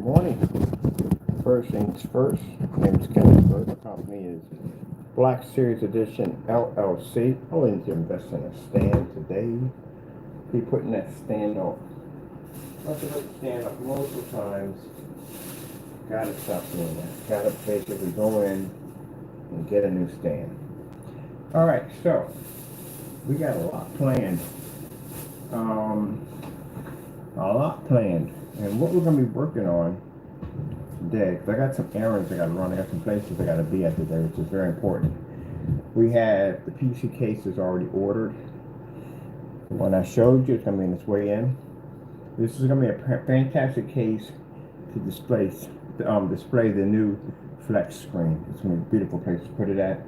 morning. First things first, my name is Kenneth Bird. The company is Black Series Edition LLC. I need to invest in a stand today. Be putting that stand off. Once I put the stand up multiple times, gotta stop doing that. Gotta basically go in and get a new stand. Alright, so we got a lot planned. And what we're going to be working on today, because I got some errands I got to run, I got some places I got to be at today, which is very important. We have the PC cases already ordered. The one I showed you is going to be on its way in. This is going to be a fantastic case to display the new flex screen. It's going to be a beautiful place to put it at,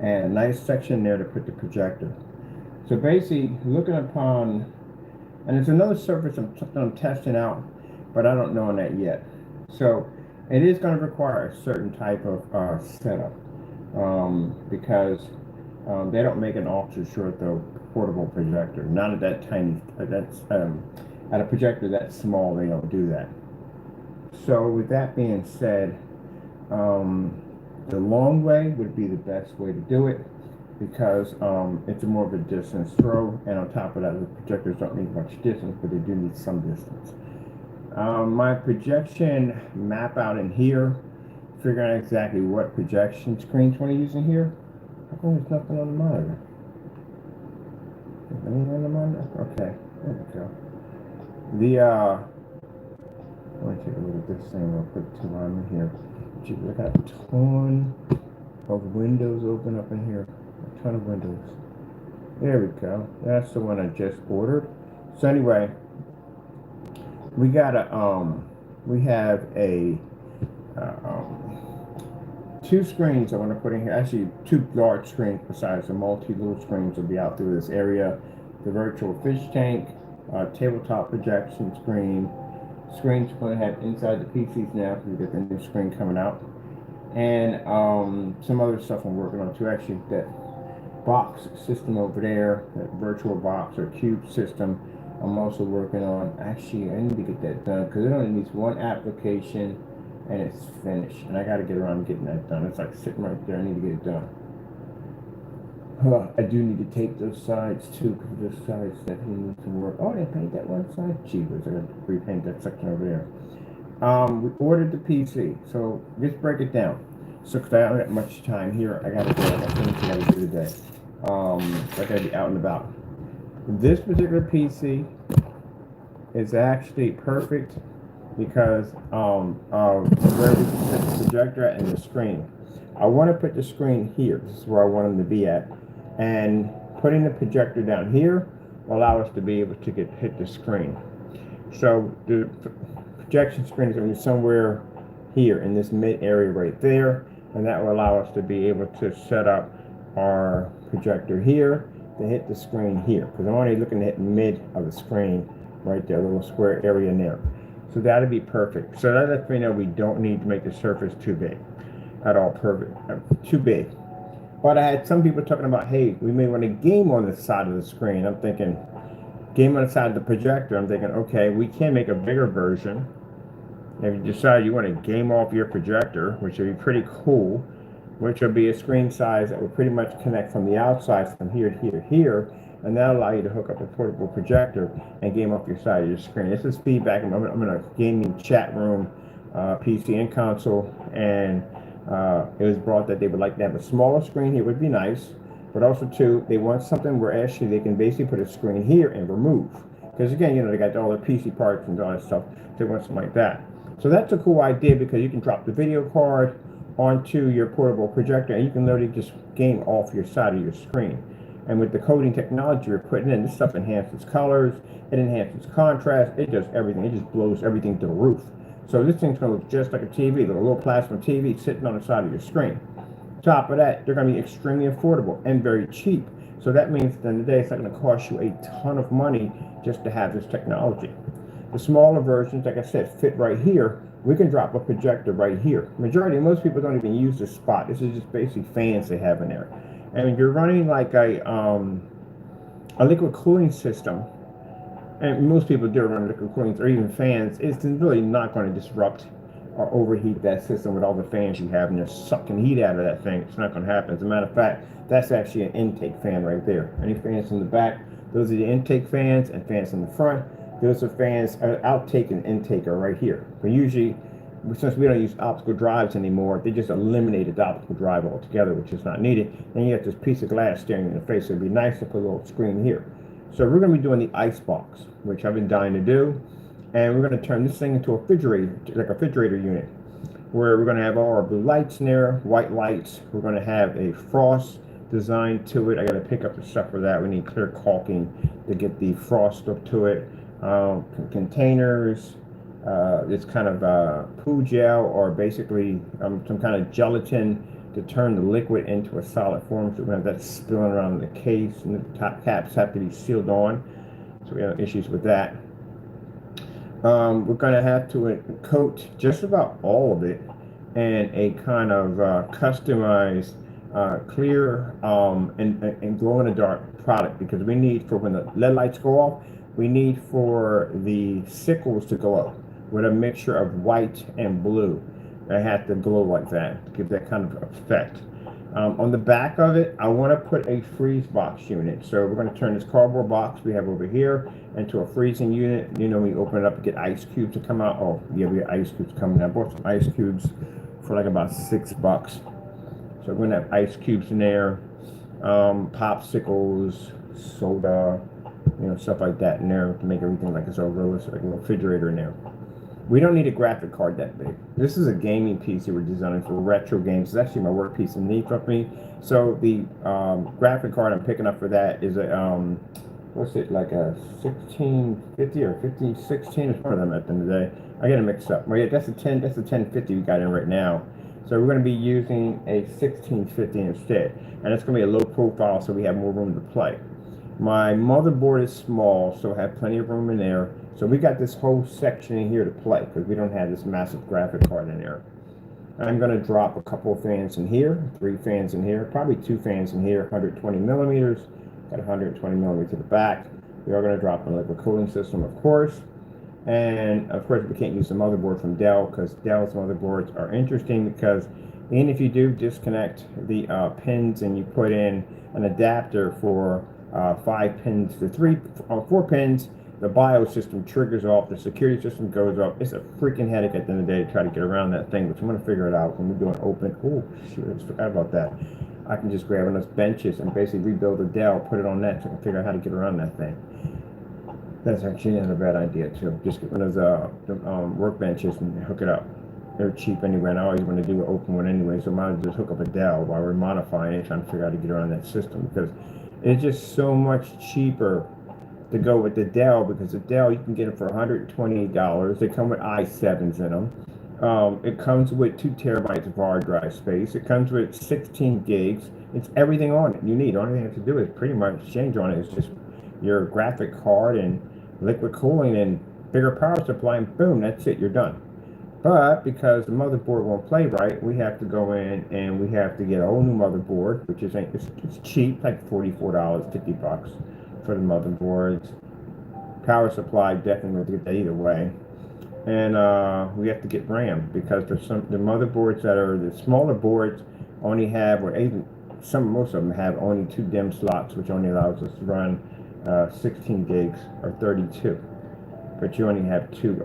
and a nice section there to put the projector. So basically, looking upon, and it's another surface I'm testing out, but I don't know on that yet. So it is going to require a certain type of setup because they don't make an ultra short though portable projector. Not at that tiny. That's at a projector that small. They don't do that. So with that being said, the long way would be the best way to do it, because it's more of a distance throw, and on top of that, the projectors don't need much distance, but they do need some distance. My projection map out in here, figuring out exactly what projection screens want to use in here. How come there's nothing on the monitor? Is anything on the monitor? Okay, there we go. Let me take a look at this thing real quick too while I'm in here. Gee, I got a ton of windows open up in here. A ton of windows. There we go. That's the one I just ordered. So anyway, we got we have a two screens I want to put in here. Actually, two large screens besides the multi-little screens will be out through this area. The virtual fish tank, tabletop projection screen. Screens we're going to have inside the PCs now, because we get the new screen coming out. And some other stuff I'm working on too. Actually, that box system over there, that virtual box or cube system, I'm also working on. Actually, I need to get that done because it only needs one application and it's finished. And I got to get around to getting that done. It's like sitting right there. I need to get it done. I do need to tape those sides too, because those sides definitely need some work. Oh, they paint that one side? Jeepers, I got to repaint that section over there. We ordered the PC, so let's break it down. So, because I don't have much time here, I got to go. I got things I got to do today. I got to be out and about. This particular PC is actually perfect because of where we can put the projector at and the screen. I want to put the screen here. This is where I want them to be at. And putting the projector down here will allow us to be able to hit the screen. So the projection screen is going to be somewhere here in this mid area right there, and that will allow us to be able to set up our projector here to hit the screen here, because I'm only looking to hit mid of the screen right there, a little square area in there. So that'll be perfect. So that lets me know we don't need to make the surface too big at all. Too big. But I had some people talking about, hey, we may want to game on the side of the screen. I'm thinking, game on the side of the projector. I'm thinking, okay, we can make a bigger version. If you decide you want to game off your projector, which would be pretty cool, which will be a screen size that will pretty much connect from the outside from here to here to here, and that'll allow you to hook up a portable projector and game off your side of your screen. This is feedback. I'm in a gaming chat room, PC and console, and it was brought that they would like to have a smaller screen here, would be nice, but also too, they want something where actually they can basically put a screen here and remove. Because again, you know, they got all their PC parts and all that stuff. They want something like that. So that's a cool idea, because you can drop the video card onto your portable projector and you can literally just game off your side of your screen. And with the coding technology we're putting in, this stuff enhances colors, it enhances contrast, it does everything. It just blows everything to the roof. So this thing's going to look just like a TV, like a little plasma TV sitting on the side of your screen. Top of that, they're going to be extremely affordable and very cheap. So that means at the end of the day, it's not going to cost you a ton of money just to have this technology. The smaller versions, like I said, fit right here. We can drop a projector right here. Most people don't even use this spot. This is just basically fans they have in there. And you're running like a liquid cooling system, and most people do run liquid cooling or even fans, it's really not going to disrupt or overheat that system with all the fans you have and you're sucking heat out of that thing. It's not going to happen. As a matter of fact, that's actually an intake fan right there. Any fans in the back, those are the intake fans, and fans in the front, those are fans, outtake and intake are right here. But usually, since we don't use optical drives anymore, they just eliminated the optical drive altogether, which is not needed. And you have this piece of glass staring in the face. So it'd be nice to put a little screen here. So we're going to be doing the ice box, which I've been dying to do. And we're going to turn this thing into a refrigerator, like a refrigerator unit, where we're going to have all our blue lights in there, white lights. We're going to have a frost design to it. I got to pick up the stuff for that. We need clear caulking to get the frost up to it. Containers. It's kind of poo gel, or basically some kind of gelatin to turn the liquid into a solid form. So we're going to have that spilling around the case, and the top caps have to be sealed on. So we have issues with that. We're going to have to coat just about all of it in a kind of customized clear and glow-in-the-dark product, because we need, for when the LED lights go off, we need for the sickles to go up with a mixture of white and blue. They have to glow like that to give that kind of effect. On the back of it, I want to put a freeze box unit. So we're going to turn this cardboard box we have over here into a freezing unit. You know, we open it up to get ice cubes to come out. Oh, yeah, we have ice cubes coming. I bought some ice cubes for like about $6. So we're going to have ice cubes in there, popsicles, soda, you know, stuff like that in there to make everything like it's all realistic, like a refrigerator in there. We don't need a graphic card that big. This is a gaming PC we're designing for retro games. It's actually my work piece underneath of me. So the graphic card I'm picking up for that is a, what's it, like a 1650 or 1516? It's one of them at the end of the day. I get it mixed up. Well, yeah, that's a 1050 we got in right now. So we're going to be using a 1650 instead. And it's going to be a low profile so we have more room to play. My motherboard is small, so I have plenty of room in there. So we got this whole section in here to play because we don't have this massive graphic card in there. I'm going to drop a couple of fans in here, 3 fans in here, probably 2 fans in here, 120 millimeters, got 120 millimeters to the back. We are going to drop a liquid cooling system, of course. And of course, we can't use the motherboard from Dell because Dell's motherboards are interesting, because even if you do disconnect the pins and you put in an adapter for 5 pins to 4 pins, the BIOS system triggers off, the security system goes off. It's a freaking headache at the end of the day to try to get around that thing, but I'm going to figure it out when we do an open. Oh, shoot, I just forgot about that. I can just grab one of those benches and basically rebuild the Dell, put it on that, so I can figure out how to get around that thing. That's actually not a bad idea, too. Just get one of those work benches and hook it up. They're cheap anyway, and I always want to do an open one anyway, so I might as well just hook up a Dell while we're modifying it, trying to figure out how to get around that system, because it's just so much cheaper to go with the Dell, because the Dell, you can get it for $128. They come with i7s in them. It comes with 2 terabytes of hard drive space. It comes with 16 gigs. It's everything on it you need. The only thing you have to do is pretty much change on it is just your graphic card and liquid cooling and bigger power supply, and boom, that's it, you're done. But because the motherboard won't play right, we have to go in and we have to get a whole new motherboard, which is it's cheap, like $44, $50 for the motherboards. Power supply, definitely have to get that either way. And we have to get RAM, because there's the motherboards that are the smaller boards only have, or even most of them have only 2 DIMM slots, which only allows us to run 16 gigs or 32. But you only have 2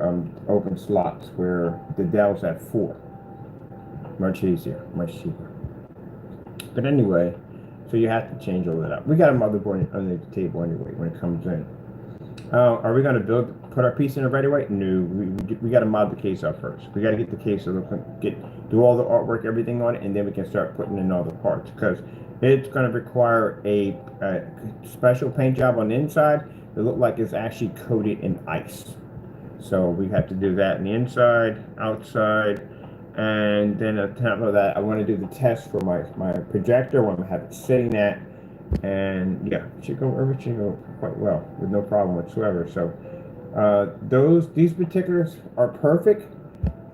open slots, where the Dells have 4. Much easier, much cheaper. But anyway, so you have to change all that up. We got a motherboard under the table anyway when it comes in. Are we going to put our piece in it right away? No, we got to mod the case up first. We got to get the case so we can do all the artwork, everything on it, and then we can start putting in all the parts, because it's going to require a special paint job on the inside to look like it's actually coated in ice. So we have to do that on the inside, outside, and then on top of that, I want to do the test for my projector. I want to have it sitting at, and yeah, it should go quite well with no problem whatsoever. So these particulars are perfect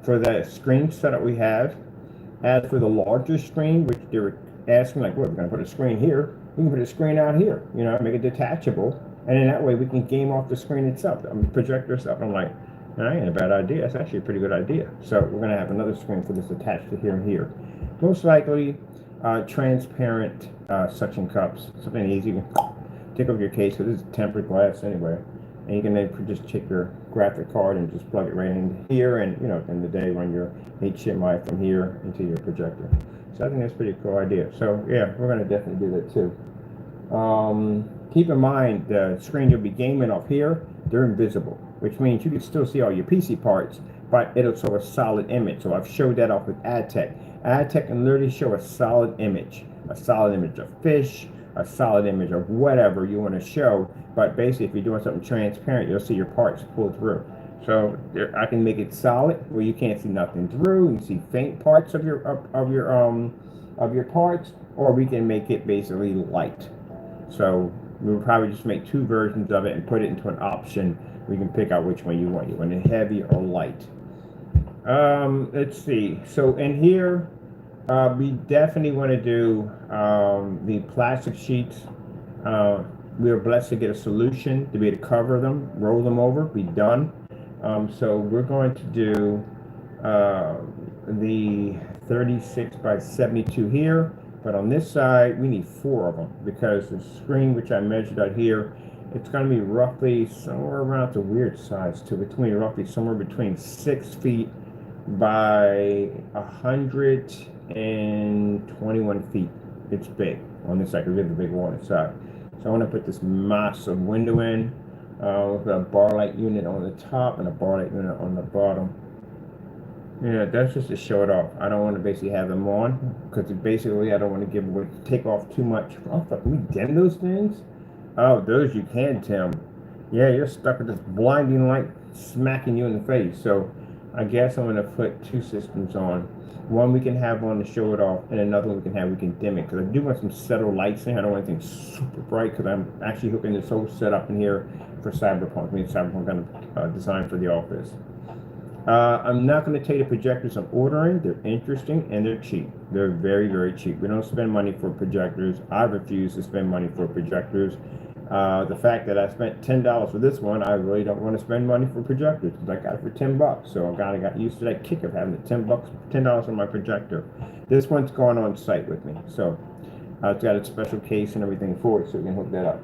for the screen setup we have. As for the larger screen, which they were asking, like, what, we're going to put a screen here? We can put a screen out here, you know, make it detachable, and then that way we can game off the screen itself, the projector itself. I'm like, That ain't a bad idea. That's actually a pretty good idea. So we're going to have another screen for this attached to here and here. Most likely, transparent suction cups. Something easy. You can take off your case because this is tempered glass anyway. And you can then just take your graphic card and just plug it right in here, and you know, at the end of the day, run your HDMI from here into your projector. So I think that's a pretty cool idea. So yeah, we're going to definitely do that too. Keep in mind the screen you'll be gaming off here, they're invisible, which means you can still see all your PC parts, but it'll show a solid image. So I've showed that off with AdTech. AdTech can literally show a solid image of fish, a solid image of whatever you want to show. But basically, if you're doing something transparent, you'll see your parts pull through. So I can make it solid where you can't see nothing through. You see faint parts of your parts, or we can make it basically light. So we will probably just make two versions of it and put it into an option. We can pick out which one you want. You want it heavy or light. Let's see. So in here, we definitely want to do the plastic sheets. We are blessed to get a solution to be able to cover them, roll them over, be done. So we're going to do the 36 by 72 here. But on this side, we need 4 of them because the screen, which I measured out here, it's going to be roughly somewhere around, it's a weird size too, roughly somewhere between 6 feet by 121 feet. It's big on this side because we have the big one on the side. So I want to put this massive window in with a bar light unit on the top and a bar light unit on the bottom. Yeah, that's just to show it off. I don't want to basically have them on because basically I don't want to take off too much. Oh, fuck, can we dim those things? Oh, those you can dim. Yeah, you're stuck with this blinding light smacking you in the face. So I guess I'm going to put 2 systems on. One we can have on to show it off, and another one we can dim it. Because I do want some settled lights in. I don't want anything super bright because I'm actually hooking this whole setup in here for Cyberpunk. I mean, Cyberpunk kind of designed for the office. I'm not going to tell you the projectors I'm ordering. They're interesting and they're cheap. They're very, very cheap. We don't spend money for projectors. I refuse to spend money for projectors. The fact that I spent $10 for this one, I really don't want to spend money for projectors because I got it for $10. So I kind of got used to that kick of having the $10 for my projector. This one's going on site with me. So it's got a special case and everything for it, so we can hook that up.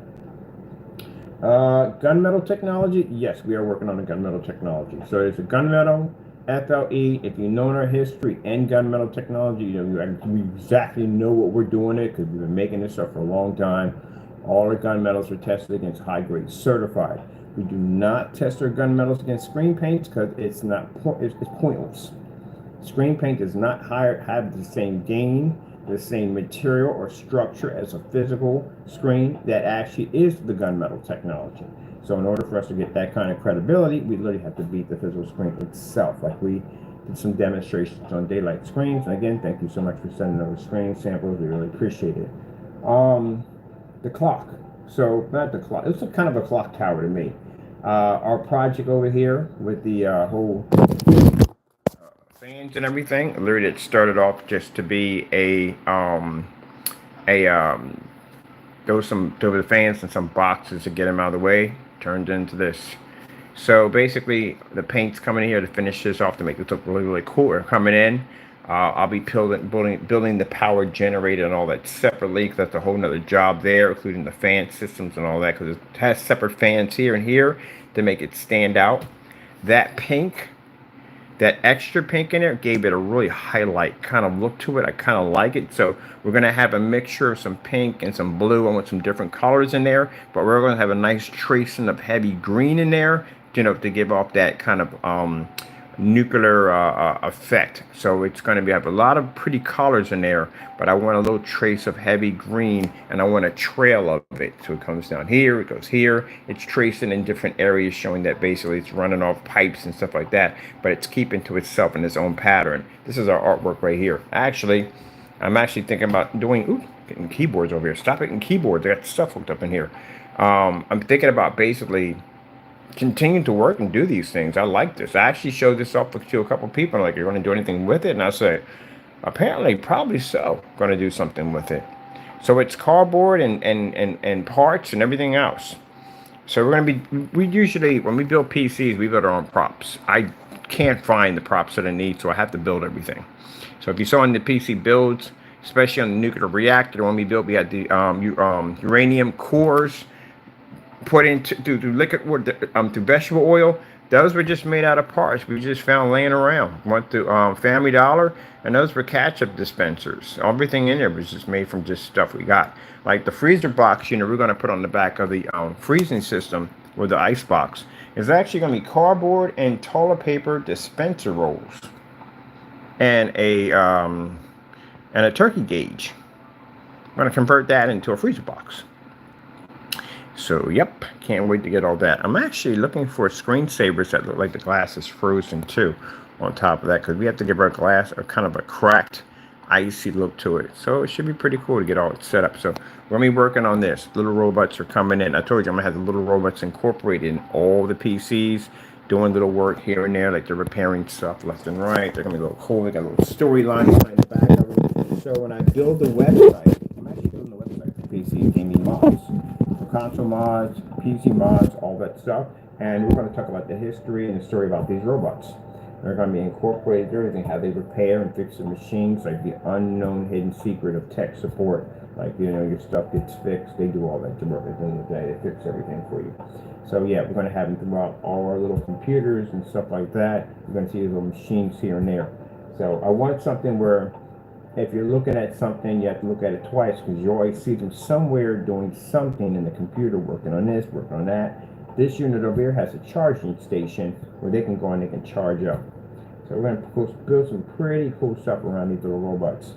Gunmetal technology, yes, we are working on the gunmetal technology. So it's a gunmetal, FLE. If you know our history and gunmetal technology, we exactly know what we're doing it because we've been making this stuff for a long time. All our gunmetals are tested against high grade certified. We do not test our gunmetals against screen paints because it's pointless. Screen paint does not have the same gain, the same material or structure as a physical screen that actually is the gunmetal technology. So in order for us to get that kind of credibility, we literally have to beat the physical screen itself. Like we did some demonstrations on daylight screens. And again, thank you so much for sending those screen samples. We really appreciate it. The clock. So not the clock. It's kind of a clock tower to me. Our project over here with the whole fans and everything. Literally, it started off just to be there was the fans and some boxes to get them out of the way. Turned into this. So basically, the paint's coming in here to finish this off to make it look really, really cool. We're coming in. I'll be building the power generator and all that separately because that's a whole nother job there, including the fan systems and all that because it has separate fans here and here to make it stand out. That pink. That extra pink in there gave it a really highlight kind of look to it. I kind of like it. So we're going to have a mixture of some pink and some blue. I want some different colors in there. But we're going to have a nice tracing of heavy green in there, to give off that kind of nuclear effect. So it's going to have a lot of pretty colors in there. But I want a little trace of heavy green, and I want a trail of it. So it comes down here, it goes here. It's tracing in different areas, showing that basically it's running off pipes and stuff like that. But it's keeping to itself in its own pattern. This is our artwork right here. I'm actually thinking about doing, getting keyboards over here. Stop hitting keyboards. I got stuff hooked up in here. I'm thinking about basically continue to work and do these things. I like this. I actually showed this off to a couple people. Like, you're going to do anything with it? And I say, apparently, probably so. Going to do something with it. So it's cardboard and parts and everything else. So we're going to be, we usually, when we build PCs, we build our own props. I can't find the props that I need, so I have to build everything. So if you saw in the PC builds, especially on the nuclear reactor, when we built, we had the uranium cores put into through liquid through vegetable oil. Those were just made out of parts we just found laying around. Went to Family Dollar, and those were ketchup dispensers. Everything in there was just made from just stuff we got. Like the freezer box, we're going to put on the back of the freezing system with the ice box is actually going to be cardboard and toilet paper dispenser rolls and a turkey gauge. I'm going to convert that into a freezer box. So, yep, can't wait to get all that. I'm actually looking for screensavers that look like the glass is frozen too on top of that, because we have to give our glass a kind of a cracked, icy look to it. So it should be pretty cool to get all it set up. So we're going to be working on this. Little robots are coming in. I told you I'm going to have the little robots incorporated in all the PCs, doing little work here and there, like they're repairing stuff left and right. They're going to be a little cool. They got a little storyline behind the back of it. So when I build the website, I'm actually building the website for PC gaming mods. Console mods, PC mods, all that stuff, and we're going to talk about the history and the story about these robots. They're going to be incorporated everything, how they repair and fix the machines, like the unknown hidden secret of tech support. Like, your stuff gets fixed, they do all that work at the end of the day, they fix everything for you. So yeah, we're going to have them throughout all our little computers and stuff like that. You're going to see these little machines here and there. So I want something where if you're looking at something, you have to look at it twice, because you always see them somewhere doing something in the computer, working on this, working on that. This unit over here has a charging station where they can go and they can charge up. So we're going to build some pretty cool stuff around these little robots.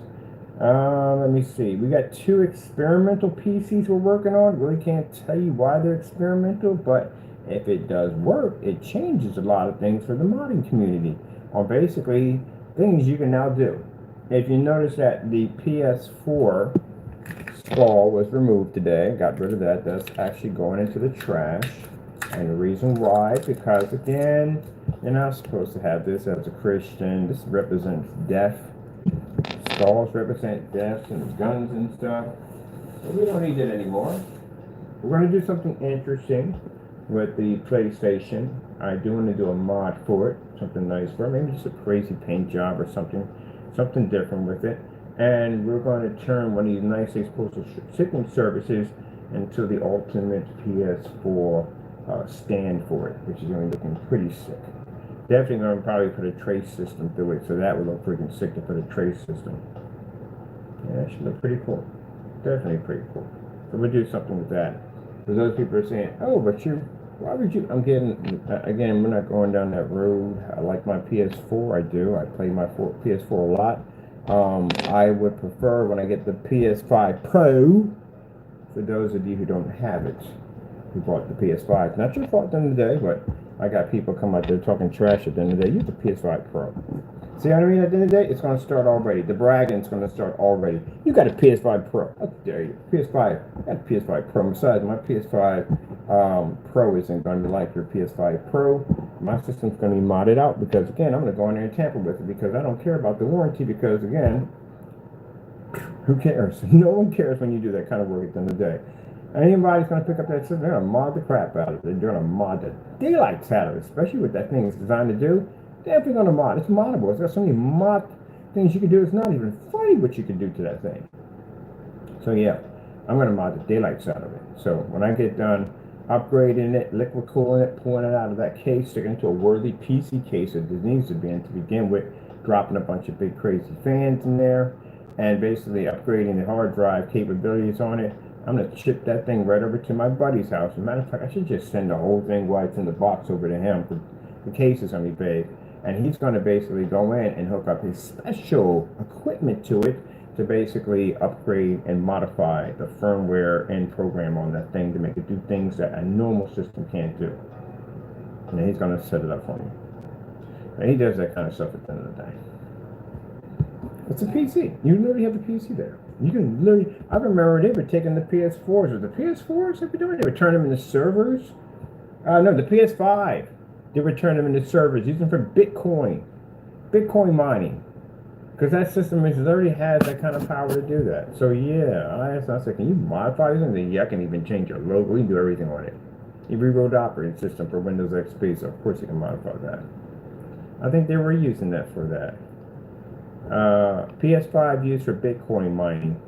Let me see. We got 2 experimental PCs we're working on. Really can't tell you why they're experimental, but if it does work, it changes a lot of things for the modding community, or basically things you can now do. If you notice that the PS4 skull was removed today, got rid of that, that's actually going into the trash. And the reason why, because again, you're not supposed to have this as a Christian. This represents death. Skulls represent death and guns and stuff. So we don't need it anymore. We're going to do something interesting with the PlayStation. I do want to do a mod for it, something nice for it, maybe just a crazy paint job or something different with it. And we're going to turn one of these nicely postal shipping services into the ultimate PS4 stand for it, which is going to be looking pretty sick. Definitely going to probably put a trace system through it, so that would look freaking sick to put a trace system. Yeah, that should look pretty cool. Definitely pretty cool. So we'll do something with that. Because those people are saying, oh, but why would you, I'm getting, again, we're not going down that road. I like my PS4, I do. I play my PS4 a lot. I would prefer when I get the PS5 Pro, for those of you who don't have it, who bought the PS5. Not your fault at the end of the day, but I got people come out there talking trash at the end of the day. Use the PS5 Pro. See what I mean? At the end of the day, it's going to start already. The bragging's going to start already. You got a PS5 Pro. How dare you? PS5. I got a PS5 Pro. Besides, my PS5 Pro isn't going to be like your PS5 Pro. My system's going to be modded out because, again, I'm going to go in there and tamper with it because I don't care about the warranty because, again, who cares? No one cares when you do that kind of work at the end of the day. Anybody's going to pick up that system, they're going to mod the crap out of it. They're going to mod the daylights out of it, especially what that thing is designed to do. They're definitely going to mod. It's moddable. It's got so many mod things you can do. It's not even funny what you can do to that thing. So yeah, I'm going to mod the daylights out of it. So when I get done upgrading it, liquid cooling it, pulling it out of that case, sticking it into a worthy PC case that it needs to be in to begin with, dropping a bunch of big crazy fans in there, and basically upgrading the hard drive capabilities on it. I'm going to ship that thing right over to my buddy's house. As a matter of fact, I should just send the whole thing while it's in the box over to him. The case is going to be big. And he's going to basically go in and hook up his special equipment to it to basically upgrade and modify the firmware and program on that thing to make it do things that a normal system can't do. And then he's going to set it up for me. And he does that kind of stuff at the end of the day. It's a PC. You literally have the PC there. You can literally, I remember they were taking the PS4s, or the PS4s they were doing, they would turn them into servers. No, the PS5. They would turn them into servers, using for Bitcoin mining. Because that system already has that kind of power to do that. So yeah, I said, can you modify this? And then, yeah, I can even change your logo. We can do everything on it. You rewrote the operating system for Windows XP, so of course you can modify that. I think they were using that for that. PS5 used for Bitcoin mining.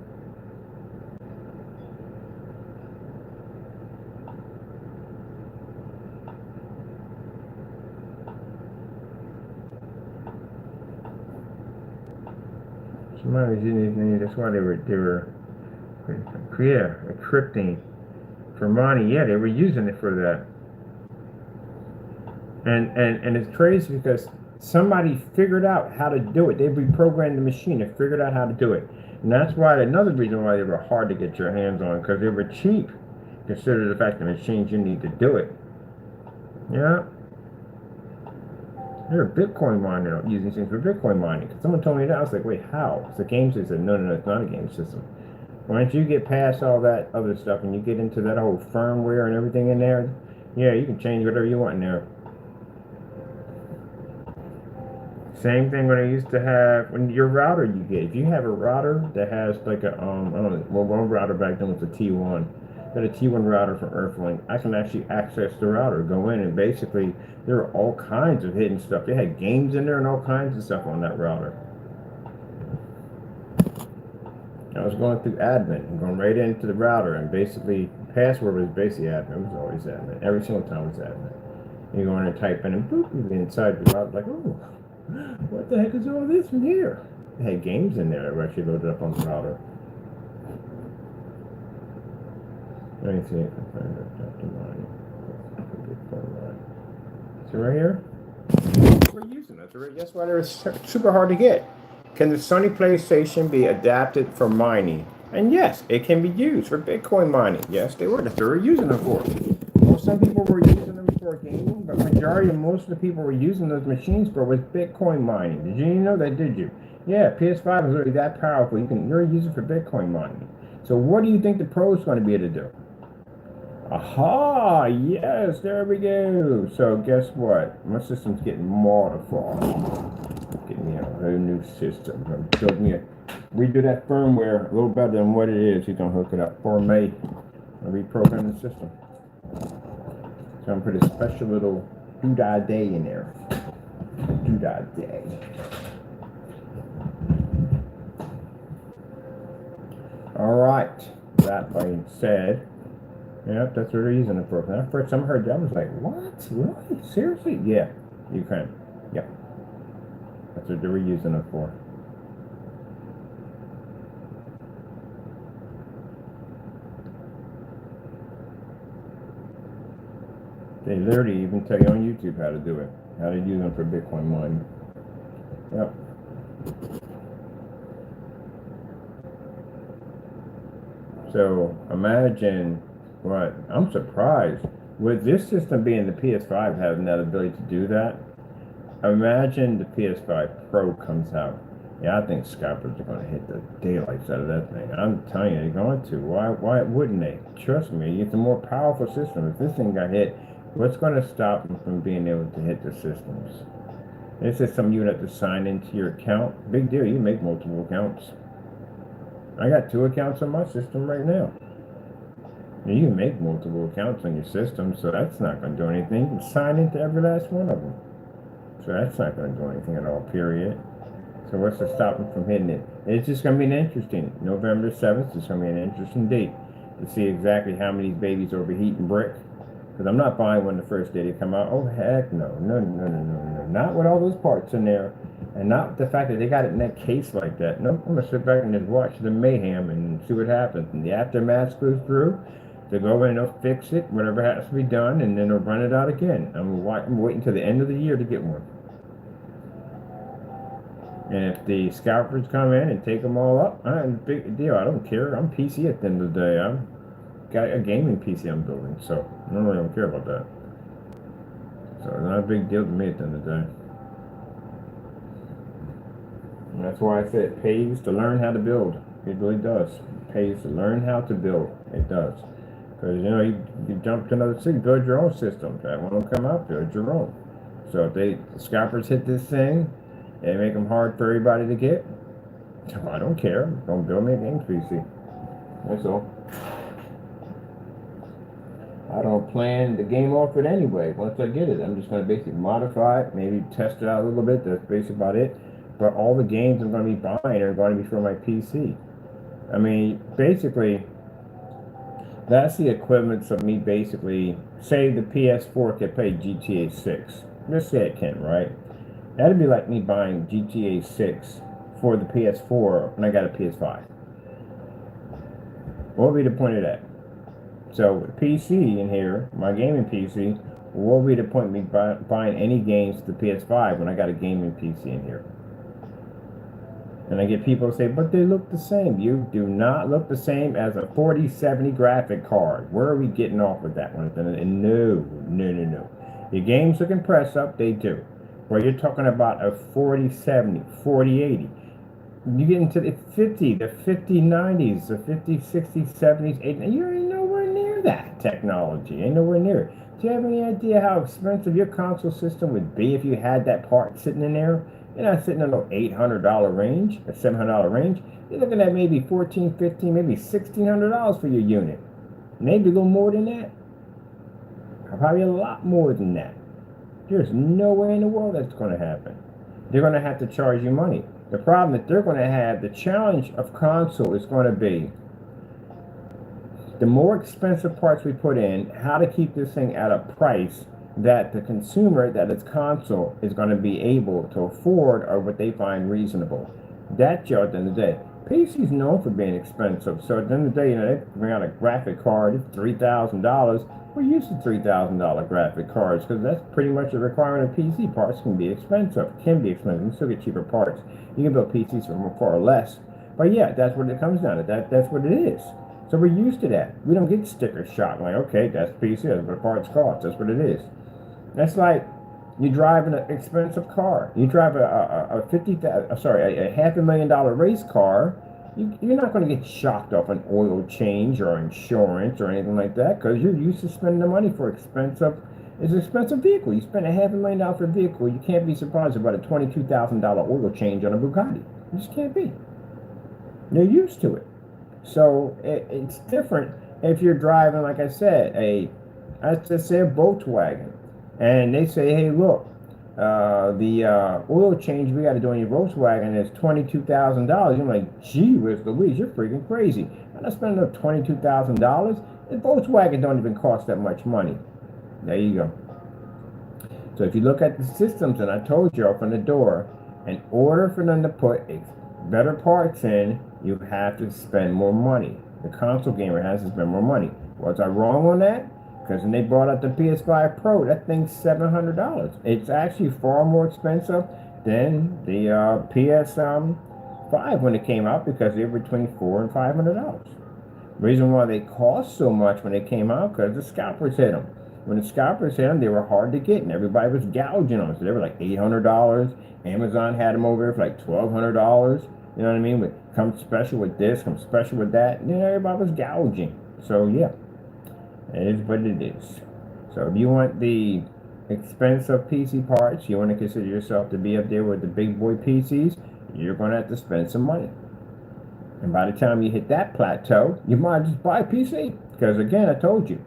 Somebody didn't even. That's why they were encrypting for mining. Yeah, they were using it for that. And it's crazy because somebody figured out how to do it. They reprogrammed the machine and figured out how to do it. And that's why another reason why they were hard to get your hands on, because they were cheap. Consider the fact the machines you need to do it. Yeah. They're a Bitcoin miner using things for Bitcoin mining. Because someone told me that, I was like, wait, how? It's a game system. No, it's not a game system. Once you get past all that other stuff and you get into that whole firmware and everything in there, yeah, you can change whatever you want in there. Same thing when I used to have, when your router you get, if you have a router that has like a, I don't know, well, one router back then was a T1, got a T1 router from Earthlink, I can actually access the router, go in, and basically there are all kinds of hidden stuff. They had games in there and all kinds of stuff on that router. I was going through admin and going right into the router, and basically password was basically admin. It was always admin. Every single time it was admin. You go in and type in and boop, you'd be inside the router like, oh, what the heck is all this in here? They had games in there that were actually loaded up on the router. Let me see if I can find it. So right here, we're using it. That's why they're super hard to get. Can the Sony PlayStation be adapted for mining? And yes, it can be used for Bitcoin mining. Yes, they were. That's what they were using them for. Well, some people were using them for gaming, but majority of most of the people were using those machines for was Bitcoin mining. Did you know that? Did you? Yeah, PS5 is really that powerful. You're using it for Bitcoin mining. So what do you think the Pro is going to be able to do? Aha! Yes, there we go. So guess what? My system's getting modified. Getting me a whole new system. Build me redo that firmware a little better than what it is. He's gonna hook it up for me and reprogram the system. So I'm put a special little doodah day in there. Doodah day. All right. That being said. Yep, that's what they're using it for. When I first time I heard that, I was like, what? Really? Seriously? Yeah, you can. Yep. That's what they were using it for. They literally even tell you on YouTube how to do it. How to use them for Bitcoin mining. Yep. So imagine what I'm surprised with this system being the PS5 having that ability to do that. Imagine the PS5 Pro comes out. Yeah, I think scalpers are going to hit the daylights out of that thing. I'm telling you, they're going to. Why wouldn't they? Trust me, it's a more powerful system. If this thing got hit, what's going to stop them from being able to hit the systems? This is something you would have to sign into your account. Big deal. You make multiple accounts. I got 2 accounts on my system right now. And you can make multiple accounts on your system, so that's not going to do anything. You can sign into every last one of them. So that's not going to do anything at all, period. So what's to stop them from hitting it? It's just going to be an interesting. November 7th is going to be an interesting date to see exactly how many babies overheating brick. Because I'm not buying one the first day they come out. Oh, heck no. No. Not with all those parts in there. And not the fact that they got it in that case like that. No, I'm going to sit back and just watch the mayhem and see what happens. And the aftermath goes through. They'll go in, they'll fix it, whatever has to be done, and then they'll run it out again. I'm waiting until the end of the year to get one. And if the scalpers come in and take them all up, big deal. I don't care. I'm PC at the end of the day. I've got a gaming PC I'm building, so I don't really care about that. So it's not a big deal to me at the end of the day. And that's why I said it pays to learn how to build. It really does. It pays to learn how to build. It does. Because, you jump to another city, build your own system. That one will come out, build your own. So if the scalpers hit this thing, they make them hard for everybody to get. So I don't care. Don't build me a games PC. That's all. I don't plan the game off it anyway. Once I get it, I'm just going to basically modify it, maybe test it out a little bit. That's basically about it. But all the games I'm going to be buying are going to be for my PC. I mean, basically, that's the equivalence of me basically, say the PS4 can play GTA 6. Let's say it can, right? That'd be like me buying GTA 6 for the PS4 when I got a PS5. What would be the point of that? So with PC in here, my gaming PC, what would be the point of me buying any games to the PS5 when I got a gaming PC in here? And I get people say, but they look the same. You do not look the same as a 4070 graphic card. Where are we getting off with that one? No. Your games look impress up, they do. Where you're talking about a 4070, 4080. You get into the 5090s, the 50, 60, 70s, 80s, you ain't nowhere near that technology. Ain't nowhere near it. Do you have any idea how expensive your console system would be if you had that part sitting in there? You're not sitting in no $800 range, a $700 range. You're looking at maybe $1,400, $1,500, maybe $1,600 for your unit. Maybe a little more than that. Probably a lot more than that. There's no way in the world that's going to happen. They're going to have to charge you money. The problem that they're going to have, the challenge of console is going to be the more expensive parts we put in, how to keep this thing at a price that the consumer that is console is going to be able to afford or what they find reasonable. That's at the end of the day. PC is known for being expensive, so at the end of the day, they bring out a graphic card, it's $3,000. We're used to $3,000 graphic cards because that's pretty much a requirement of PC. Parts can be expensive. You can still get cheaper parts. You can build PCs for far less. But yeah, that's what it comes down to. That's what it is. So we're used to that. We don't get sticker shock like, okay, that's PC, that's what parts cost. That's what it is. That's like you drive an expensive car. You drive a $500,000 race car. You're not going to get shocked off an oil change or insurance or anything like that because you're used to spending the money for expensive. It's an expensive vehicle. You spend $500,000 for a vehicle. You can't be surprised about a $22,000 oil change on a Bugatti. You just can't be. You're used to it. So it's different if you're driving, like I said, let's say a Volkswagen, and they say, hey, look, the oil change we got to do on your Volkswagen is $22,000. You're like, gee whiz Louise, you're freaking crazy. I'm not spending up $22,000. The Volkswagen don't even cost that much money. There you go. So if you look at the systems that I told you open the door, in order for them to put better parts in, you have to spend more money. The console gamer has to spend more money. Was I wrong on that? Because when they brought out the PS5 Pro, that thing's $700. It's actually far more expensive than the PS5 when it came out because they were between $400 and $500. The reason why they cost so much when they came out because the scalpers hit them. When the scalpers hit them, they were hard to get, and everybody was gouging them. So they were like $800. Amazon had them over there for like $1,200. You know what I mean? Come special with this, come special with that. And then everybody was gouging. So yeah, it is what it is. So if you want the expensive PC parts, you want to consider yourself to be up there with the big boy PCs, you're going to have to spend some money. And by the time you hit that plateau, you might just buy a PC. Because again, I told you,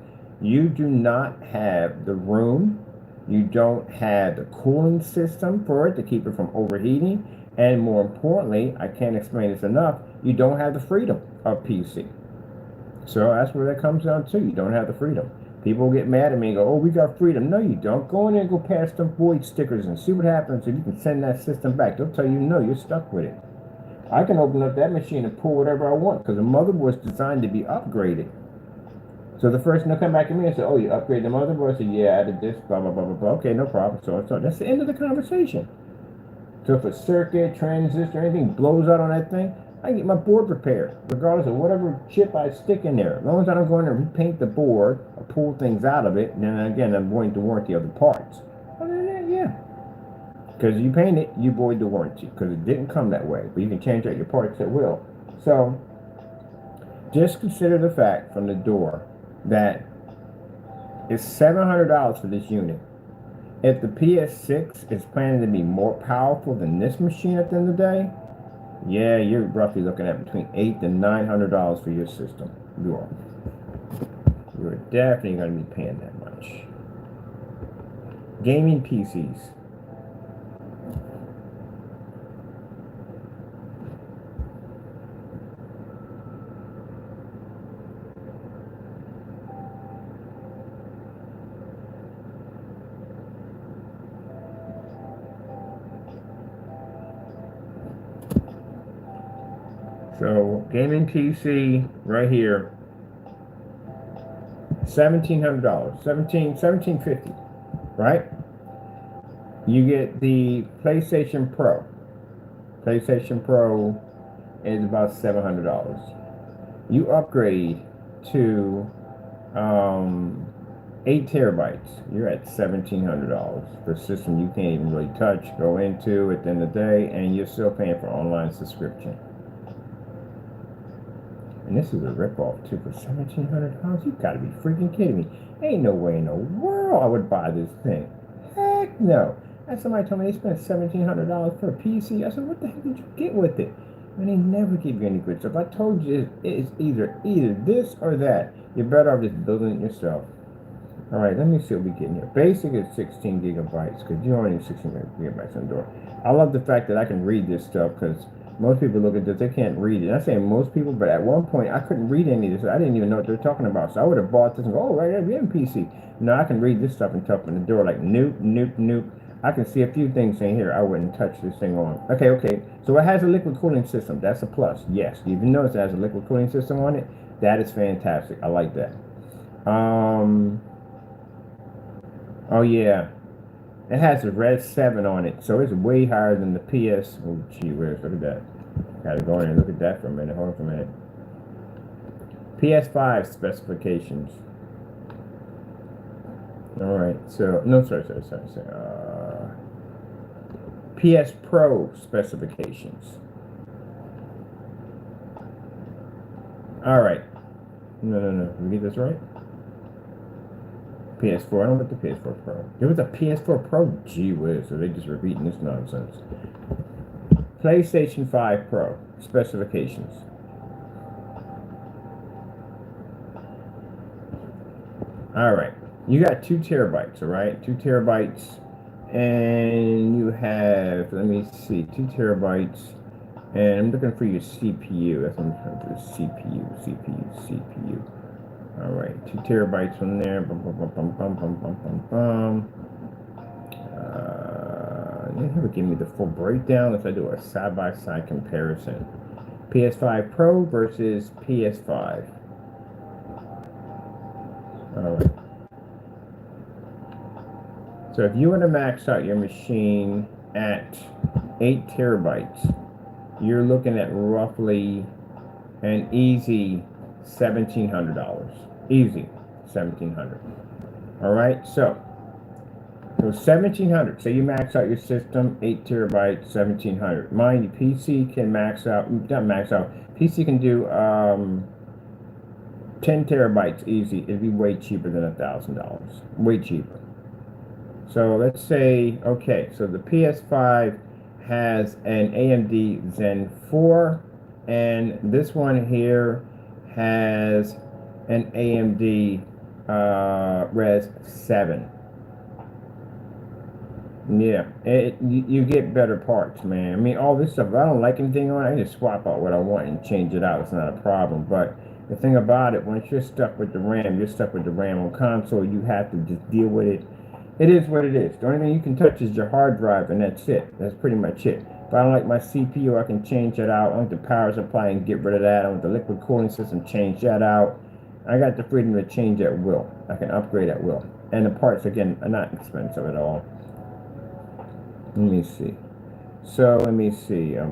you do not have the room, you don't have the cooling system for it to keep it from overheating, and more importantly, I can't explain this enough, you don't have the freedom of PC. So that's where that comes down to. You don't have the freedom. People get mad at me and go, oh, we got freedom. No, you don't. Go in there and go past them void stickers and see what happens if you can send that system back. They'll tell you no, you're stuck with it. I can open up that machine and pull whatever I want because the motherboard's designed to be upgraded. So the first thing they'll come back to me and say, oh, you upgrade the motherboard? I say, yeah, I added this, blah, blah, blah, blah, blah. Okay, no problem. So that's the end of the conversation. So if a circuit, transistor, anything blows out on that thing, I can get my board repaired, regardless of whatever chip I stick in there. As long as I don't go in there and repaint the board or pull things out of it, and then again, I'm voiding the warranty of the parts. Other than that, yeah. Because you paint it, you void the warranty, because it didn't come that way. But you can change out your parts at will. So just consider the fact from the door that it's $700 for this unit. If the PS6 is planning to be more powerful than this machine at the end of the day, yeah, you're roughly looking at between $800 to $900 for your system. You are. You're definitely going to be paying that much. Gaming PCs. So gaming PC right here, $1,700, 1750, right? You get the PlayStation Pro. PlayStation Pro is about $700. You upgrade to 8 terabytes. You're at $1,700 for a system you can't even really touch, go into at the end of the day, and you're still paying for online subscription. And this is a ripoff too for $1,700. You gotta be freaking kidding me. Ain't no way in the world I would buy this thing. Heck no. And somebody told me they spent $1,700 for a PC. I said, what the heck did you get with it? And they never give you any good stuff. I told you it's either this or that. You're better off just building it yourself. All right, let me see what we get here. Basic is 16 gigabytes because you only need 16 gigabytes on the door. I love the fact that I can read this stuff because most people look at this, they can't read it. I'm saying most people, but at one point I couldn't read any of this. I didn't even know what they're talking about. So I would have bought this and go, oh, right, we have a PC. No, I can read this stuff and open the door like nope, nope, nope. I can see a few things in here I wouldn't touch this thing on. Okay. So it has a liquid cooling system. That's a plus. Yes. You even notice it has a liquid cooling system on it. That is fantastic. I like that. Oh yeah. It has a Red 7 on it, so it's way higher than the PS. Oh, gee whiz, look at that. Gotta go in and look at that for a minute. Hold on for a minute. PS5 specifications. Alright, so, no, sorry. PS Pro specifications. Alright. No. Did we get this right? PS4. I don't want the PS4 Pro. There was a PS4 Pro. Gee whiz, so they just repeating this nonsense. PlayStation 5 Pro specifications. Alright. You got 2 terabytes, alright? 2 terabytes. And you have, let me see, 2 terabytes. And I'm looking for your CPU. That's what I'm trying to do. CPU. All right, 2 terabytes from there. They never give me the full breakdown. If I do a side-by-side comparison, PS5 Pro versus PS5. All right. So if you were to max out your machine at 8 terabytes, you're looking at roughly an easy $1,700. Easy $1,700. All right, so $1,700. Say you max out your system, 8 terabytes, $1,700. Mind you, PC can max out. Not max out. PC can do 10 terabytes easy. It'd be way cheaper than $1,000. Way cheaper. So let's say, okay, so the PS5 has an AMD Zen 4, and this one here has an AMD Res 7. Yeah, you get better parts, man. I mean, all this stuff, if I don't like anything on it, I just swap out what I want and change it out. It's not a problem. But the thing about it, once you're stuck with the RAM, you're stuck with the RAM. On console, you have to just deal with it. It is what it is. The only thing you can touch is your hard drive, and that's it. That's pretty much it. If I don't like my CPU, I can change it out. I want the power supply and get rid of that. I want the liquid cooling system, change that out. I got the freedom to change at will. I can upgrade at will. And the parts, again, are not expensive at all. Let me see. So, let me see. You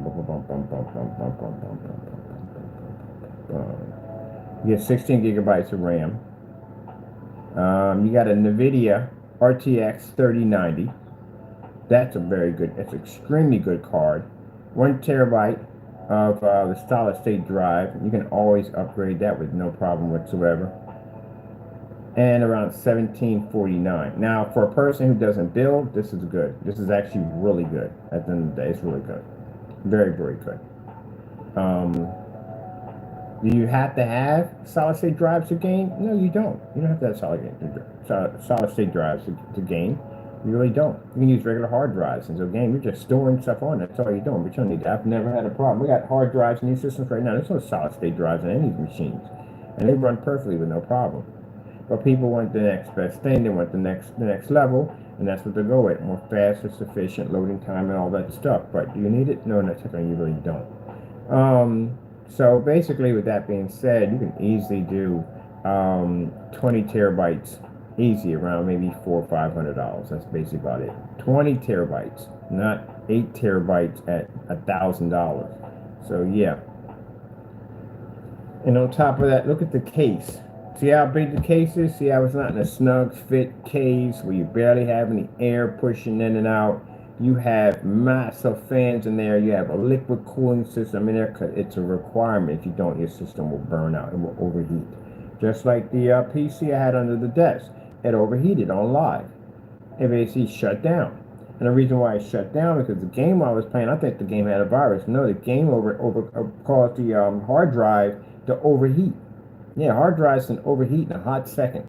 get 16 gigabytes of RAM. You got a NVIDIA RTX 3090. That's a very good, it's extremely good card. 1 terabyte of the solid state drive. You can always upgrade that with no problem whatsoever. And around $1,749. Now, for a person who doesn't build, this is good. This is actually really good. At the end of the day, it's really good. Very, very good. Do you have to have solid state drives to game? No, you don't. You don't have to have solid state drives to game. You really don't. You can use regular hard drives. And so game, you're just storing stuff on it. That's all you're doing. But you don't need that. I've never had a problem. We got hard drives in these systems right now. There's no solid state drives in any of these machines. And they run perfectly with no problem. But people want the next best thing. They want the next level. And that's what they go with. More faster, sufficient loading time and all that stuff. But do you need it? No, technically you really don't. So basically, with that being said, you can easily do 20 terabytes easy, around maybe $400 or $500. That's basically about it. 20 terabytes, not 8 terabytes at $1,000. So yeah. And on top of that, look at the case. See how big the case is? See how it's not in a snug fit case where you barely have any air pushing in and out. You have massive fans in there. You have a liquid cooling system in there. It's a requirement. If you don't, your system will burn out. It will overheat. Just like the PC I had under the desk. It overheated on live. It basically shut down. And the reason why it shut down is because the game I was playing, I think the game had a virus. No, the game caused the hard drive to overheat. Yeah, hard drives can overheat in a hot second.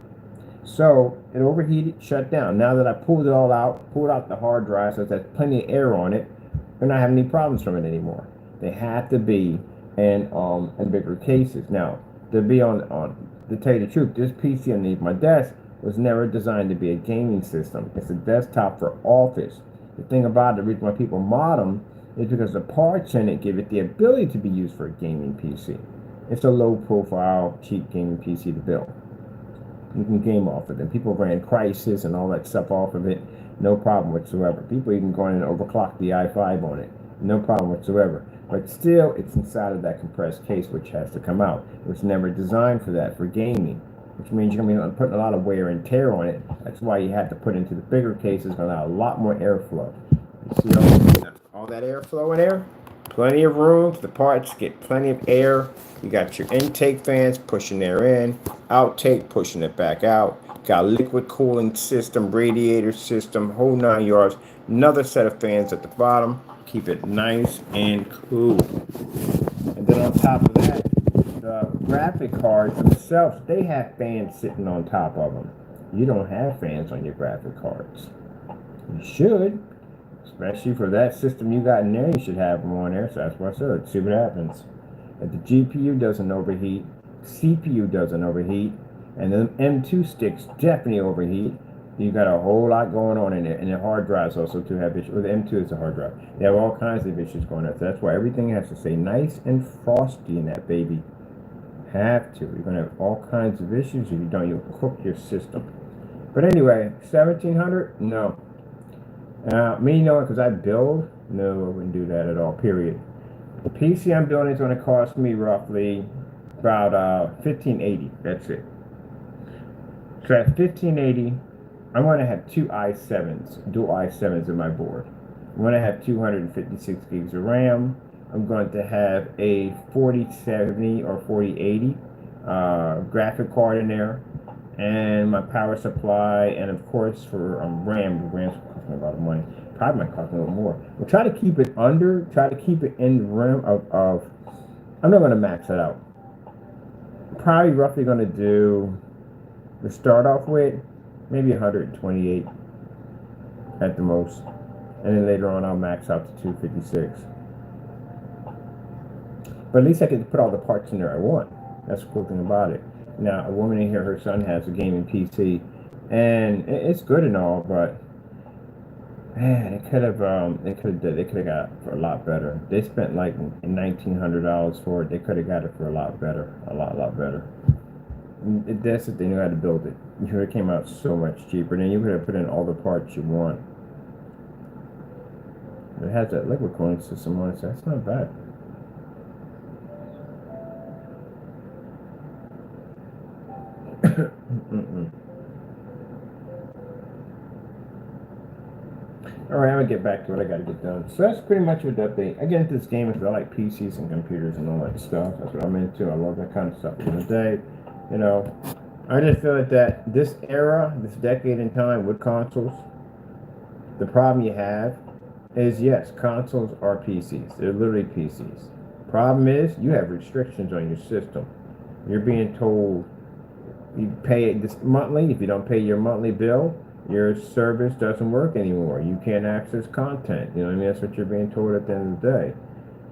So it overheated, shut down. Now that I pulled out the hard drive, so there's plenty of air on it, we're not having any problems from it anymore. They have to be in bigger cases. Now, to tell you the truth, this PC underneath my desk was never designed to be a gaming system. It's a desktop for office. The thing about it, the reason why people mod them is because the parts in it give it the ability to be used for a gaming PC. It's a low-profile, cheap gaming PC to build. You can game off of it. People ran Crysis and all that stuff off of it, no problem whatsoever. People even go in and overclock the i5 on it, no problem whatsoever. But still, it's inside of that compressed case, which has to come out. It was never designed for that, for gaming, which means you're going to be putting a lot of wear and tear on it. That's why you have to put into the bigger cases, going to allow a lot more airflow. You see all that airflow in there? Plenty of room for the parts, get plenty of air. You got your intake fans pushing air in, outtake pushing it back out. Got a liquid cooling system, radiator system, whole 9 yards. Another set of fans at the bottom. Keep it nice and cool. And then on top of that, the graphic cards themselves, they have fans sitting on top of them. You don't have fans on your graphic cards. You should. Especially for that system you got in there, you should have them on there. So that's what I said. Let's see what happens. If the GPU doesn't overheat, CPU doesn't overheat, and the M2 sticks definitely overheat. You got a whole lot going on in there. And the hard drives also too have issues. Well, the M2 is a hard drive. They have all kinds of issues going on. So that's why everything has to stay nice and frosty in that baby. Have to. You're going to have all kinds of issues. If you don't, you'll cook your system. But anyway, 1700? No. Me knowing, because I build, no, I wouldn't do that at all, period. The PC I'm building is going to cost me roughly about $1,580. That's it. So at $1,580, I'm going to have two i7s, dual i7s in my board. I'm going to have 256 gigs of RAM. I'm going to have a 4070 or 4080 graphic card in there, and my power supply, and of course for RAM. RAM's costing a lot of money. Probably might cost a little more. We'll try to keep it in the realm of I'm not going to max it out. Probably roughly going to do, to start off with, maybe 128 at the most. And then later on I'll max out to 256. But at least I get to put all the parts in there I want. That's the cool thing about it. Now, a woman in here, her son has a gaming PC, and it's good and all, but man, they could have got it for a lot better. They spent like $1,900 for it. They could have got it for a lot better, a lot better. And that's if they knew how to build it. It came out so much cheaper. Then you could have put in all the parts you want. It has that liquid cooling system on it, so that's not bad. Alright, I'm gonna get back to what I gotta get done. So that's pretty much what the update. I get into this game because I like PCs and computers and all that stuff. That's what I'm into. I love that kind of stuff. In the day, you know, I just feel like that this era, this decade in time with consoles, the problem you have is, yes, consoles are PCs. They're literally PCs. Problem is, you have restrictions on your system. You're being told you pay it this monthly. If you don't pay your monthly bill, your service doesn't work anymore. You can't access content. You know what I mean? That's what you're being told at the end of the day.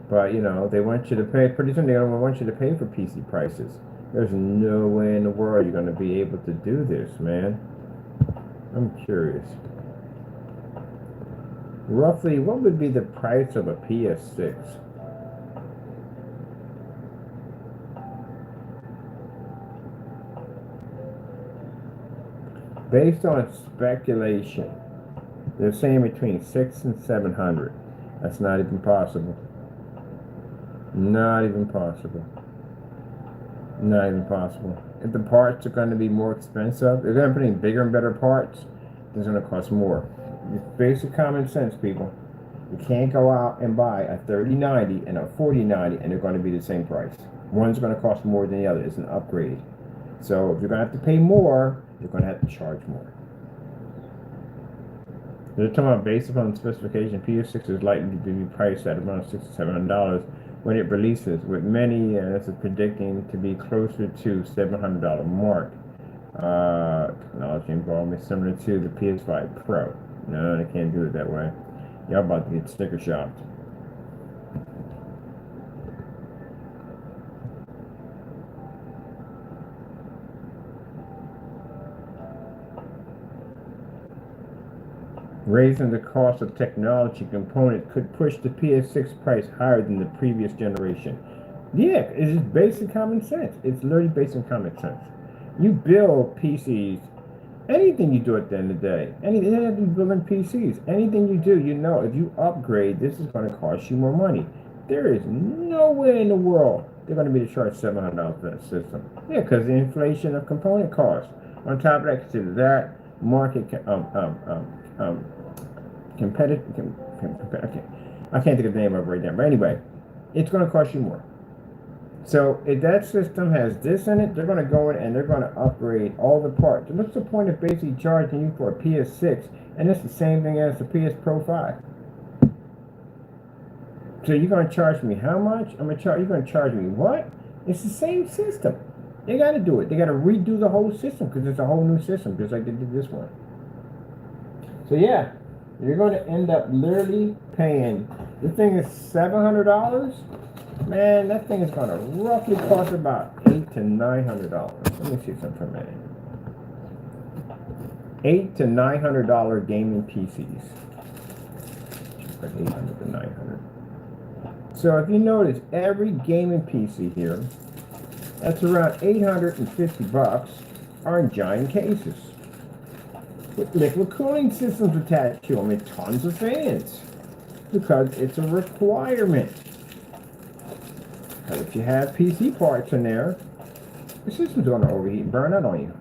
But, you know, they want you to pay, pretty soon they don't want you to pay for PC prices. There's no way in the world you're going to be able to do this, man. I'm curious. Roughly, what would be the price of a PS6? Based on speculation, they're saying between 600 and 700. That's not even possible. Not even possible. Not even possible. If the parts are going to be more expensive, they're going to put in bigger and better parts, it's going to cost more. It's basic common sense, people. You can't go out and buy a 3090 and a 4090 and they're going to be the same price. One's going to cost more than the other. It's an upgrade. So if you're going to have to pay more, you're going to have to charge more. They're talking about based upon the specification, PS6 is likely to be priced at around $600 to $700 when it releases, with many analysts predicting to be closer to $700 mark. Technology involvement similar to the PS5 Pro. No, they can't do it that way. Y'all about to get sticker shocked. Raising the cost of technology components could push the PS6 price higher than the previous generation. Yeah, it's just basic common sense. It's literally basic common sense. You build PCs, anything you do at the end of the day, anything you have to be building PCs, anything you do, you know, if you upgrade, this is going to cost you more money. There is no way in the world they're going to be to charge $700 for that system. Yeah, because the inflation of component costs. On top of that, consider that market competitive. I can't think of the name of it right now, but anyway, it's going to cost you more. So if that system has this in it, they're going to go in and they're going to upgrade all the parts. What's the point of basically charging you for a PS6 and it's the same thing as the PS Pro 5? So you're going to charge me how much? You're going to charge me what? It's the same system. They got to do it. They got to redo the whole system because it's a whole new system, just like they did this one. So yeah, you're going to end up literally paying. This thing is $700. Man, that thing is going to roughly cost about $800 to $900. Let me see something for a minute. $800 to $900 gaming PCs. Just like 800 to 900. So if you notice, every gaming PC here, that's around $850, are in giant cases with liquid cooling systems attached to them and tons of fans because it's a requirement. Because if you have PC parts in there, the system's going to overheat and burn out on you.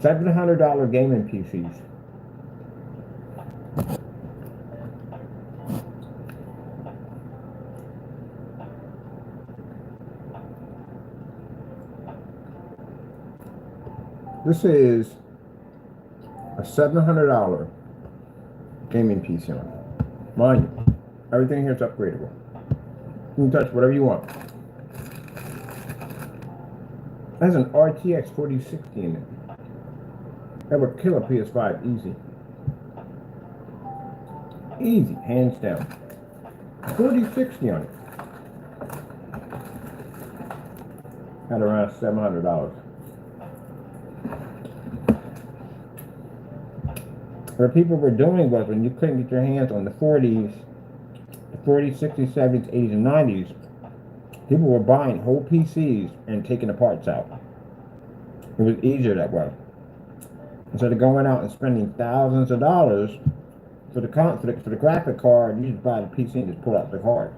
$700 gaming PCs. This is a $700 gaming PC on it. Mind you, everything here is upgradable. You can touch whatever you want. It has an RTX 4060 in it. That would kill a PS5 easy. Easy, hands down. 4060 on it. At around $700. What people were doing was when you couldn't get your hands on the 40s, the 40s, 60s, 70s, 80s, and 90s, people were buying whole PCs and taking the parts out. It was easier that way. Instead of going out and spending thousands of dollars for the graphic card, you just buy the PC and just pull out the card.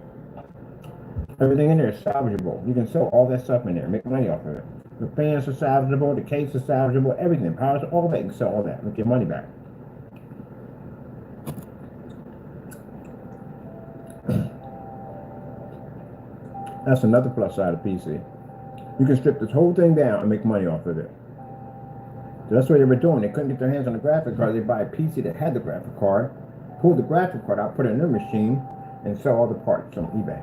Everything in there is salvageable. You can sell all that stuff in there, make money off of it. The fans are salvageable, the case is salvageable, everything. Powers, all that, you can sell all that, make your money back. That's another plus side of PC. You can strip this whole thing down and make money off of it. So that's what they were doing. They couldn't get their hands on the graphic card. They buy a PC that had the graphic card, pull the graphic card out, put it in their machine, and sell all the parts on eBay.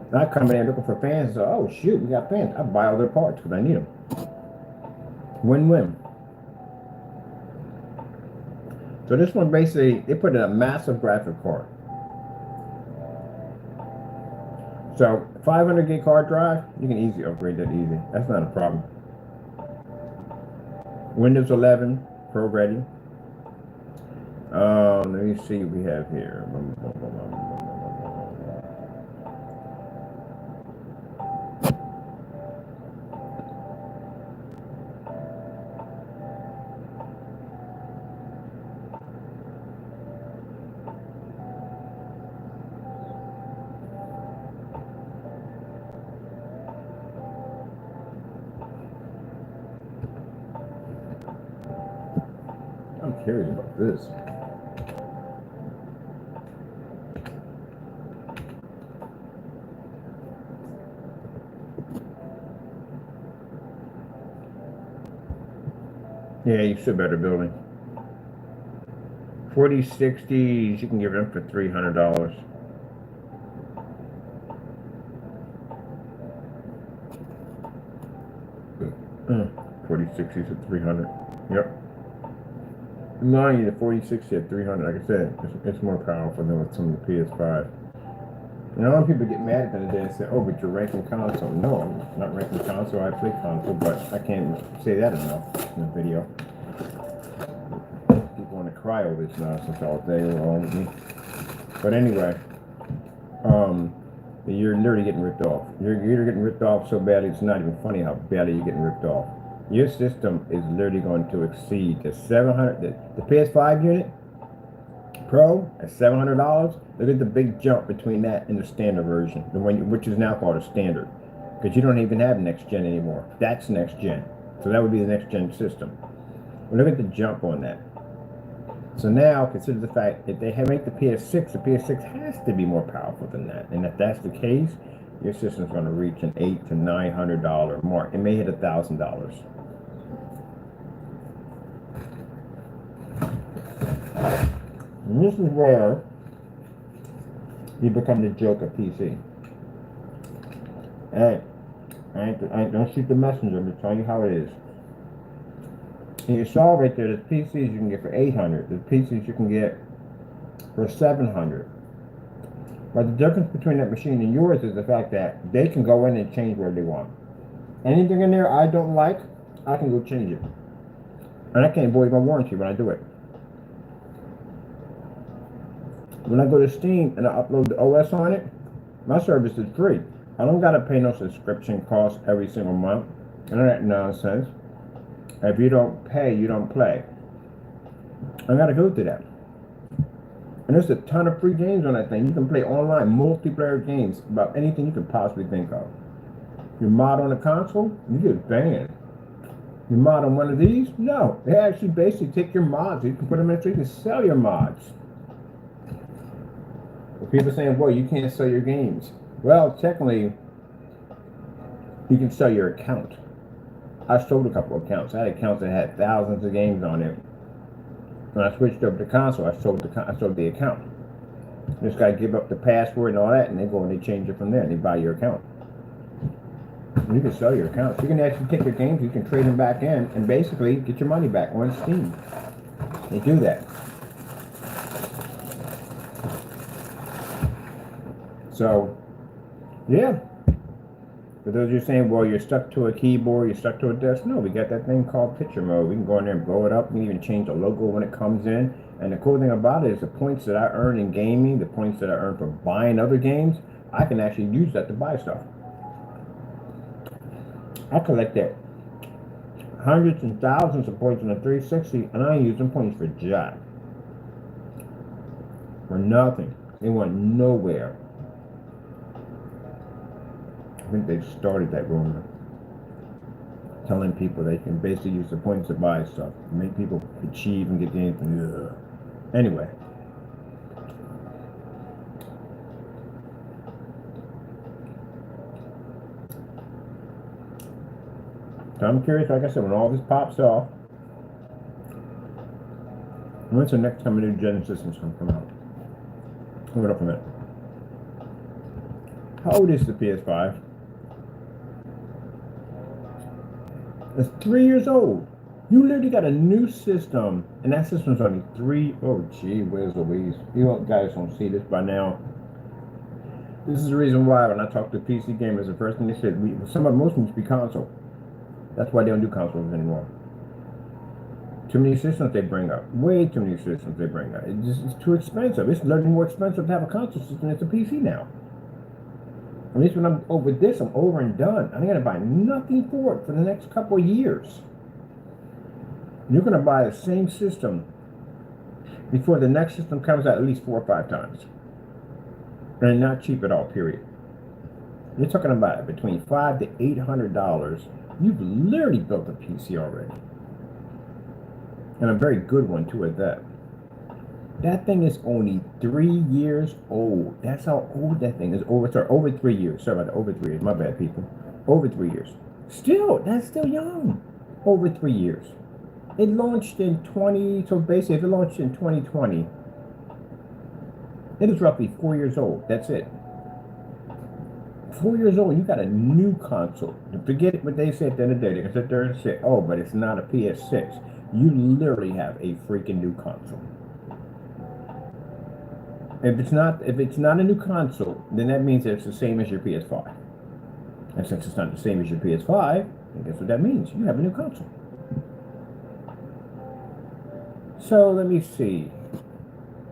And I come in there looking for fans and say, oh shoot, we got fans. I buy all their parts because I need them. Win-win. So this one basically, they put in a massive graphic card. So 500 gig hard drive, you can easily upgrade that easy. That's not a problem. Windows 11 Pro ready. Let me see what we have here. I'm curious about this. Yeah, you should better building. 4060s, you can give them for $300. Mm, 4060s at 300. Yep. Mine, the 4060 at 300. Like I said, it's more powerful than with some of the PS5. And a lot of people get mad at me today and say, "Oh, but you're ranking console." No, I'm not ranking console. I play console, but I can't say that enough in the video. People want to cry over this nonsense all day along with me. But anyway, you're literally getting ripped off. You're getting ripped off so badly, it's not even funny how badly you're getting ripped off. Your system is literally going to exceed the 700. The PS5 unit Pro at $700. Look at the big jump between that and the standard version, the one which is now called a standard, because you don't even have next gen anymore. That's next gen, so that would be the next gen system. Well, look at the jump on that. So now consider the fact that they make the PS6. The PS6 has to be more powerful than that, and if that's the case, your system's going to reach an $800 to $900 mark. It may hit $1,000. And this is where you become the joke of PC. Hey, I don't shoot the messenger. I'm just telling you how it is. And you saw right there, there's PCs you can get for $800. There's PCs you can get for $700. But the difference between that machine and yours is the fact that they can go in and change where they want. Anything in there I don't like, I can go change it. And I can't void my warranty when I do it. When I go to Steam and I upload the OS on it, my service is free. I don't gotta pay no subscription cost every single month. None of that nonsense. If you don't pay, you don't play. I gotta go through that. And there's a ton of free games on that thing. You can play online multiplayer games about anything you could possibly think of. You mod on a console, you get banned. You mod on one of these? No. They actually basically take your mods. You can put them in so you can sell your mods. People saying, well, you can't sell your games. Well, technically, you can sell your account. I sold a couple of accounts. I had accounts that had thousands of games on it. When I switched over to console, I sold the account. You just got to give up the password and all that, and they go and they change it from there, and they buy your account. And you can sell your accounts. You can actually take your games, you can trade them back in, and basically get your money back on Steam. They do that. So, yeah. For those of you saying, well, you're stuck to a keyboard, you're stuck to a desk. No, we got that thing called picture mode. We can go in there and blow it up. We can even change the logo when it comes in. And the cool thing about it is the points that I earn in gaming, the points that I earn from buying other games, I can actually use that to buy stuff. I collect that. Hundreds and thousands of points on the 360, and I ain't using points for jack. For nothing. They went nowhere. I think they've started that rumor, telling people they can basically use the points to buy stuff, make people achieve and get anything. Ugh. Anyway, So I'm curious, like I said, when all this pops off, when's the next time a new gen system's going to come out? Hold up a minute. How old is the PS5? It's 3 years old. You literally got a new system, and that system's only three. Oh, gee, where's Louise? You guys don't see this by now. This is the reason why when I talk to PC gamers, the first thing they said, most of them be console. That's why they don't do consoles anymore. Too many systems they bring up. Way too many systems they bring up. It's too expensive. It's literally more expensive to have a console system than it's a PC now. At least when I'm over this, I'm over and done. I'm gonna buy nothing for it for the next couple of years. You're gonna buy the same system before the next system comes out at least 4 or 5 times. And not cheap at all, period. You're talking about between $500 to $800. You've literally built a PC already. And a very good one too at that. That thing is only 3 years old. That's how old that thing is. Over 3 years. Sorry about that. Over 3 years. My bad, people. Over 3 years. Still, that's still young. Over 3 years. It launched in so basically, if it launched in 2020, it is roughly 4 years old. That's it. 4 years old, you got a new console. Forget what they said at the end of the day. They can sit there and say, oh, but it's not a PS6. You literally have a freaking new console. If it's not a new console, then that means that it's the same as your PS5. And since it's not the same as your PS5, then guess what that means? You have a new console. So let me see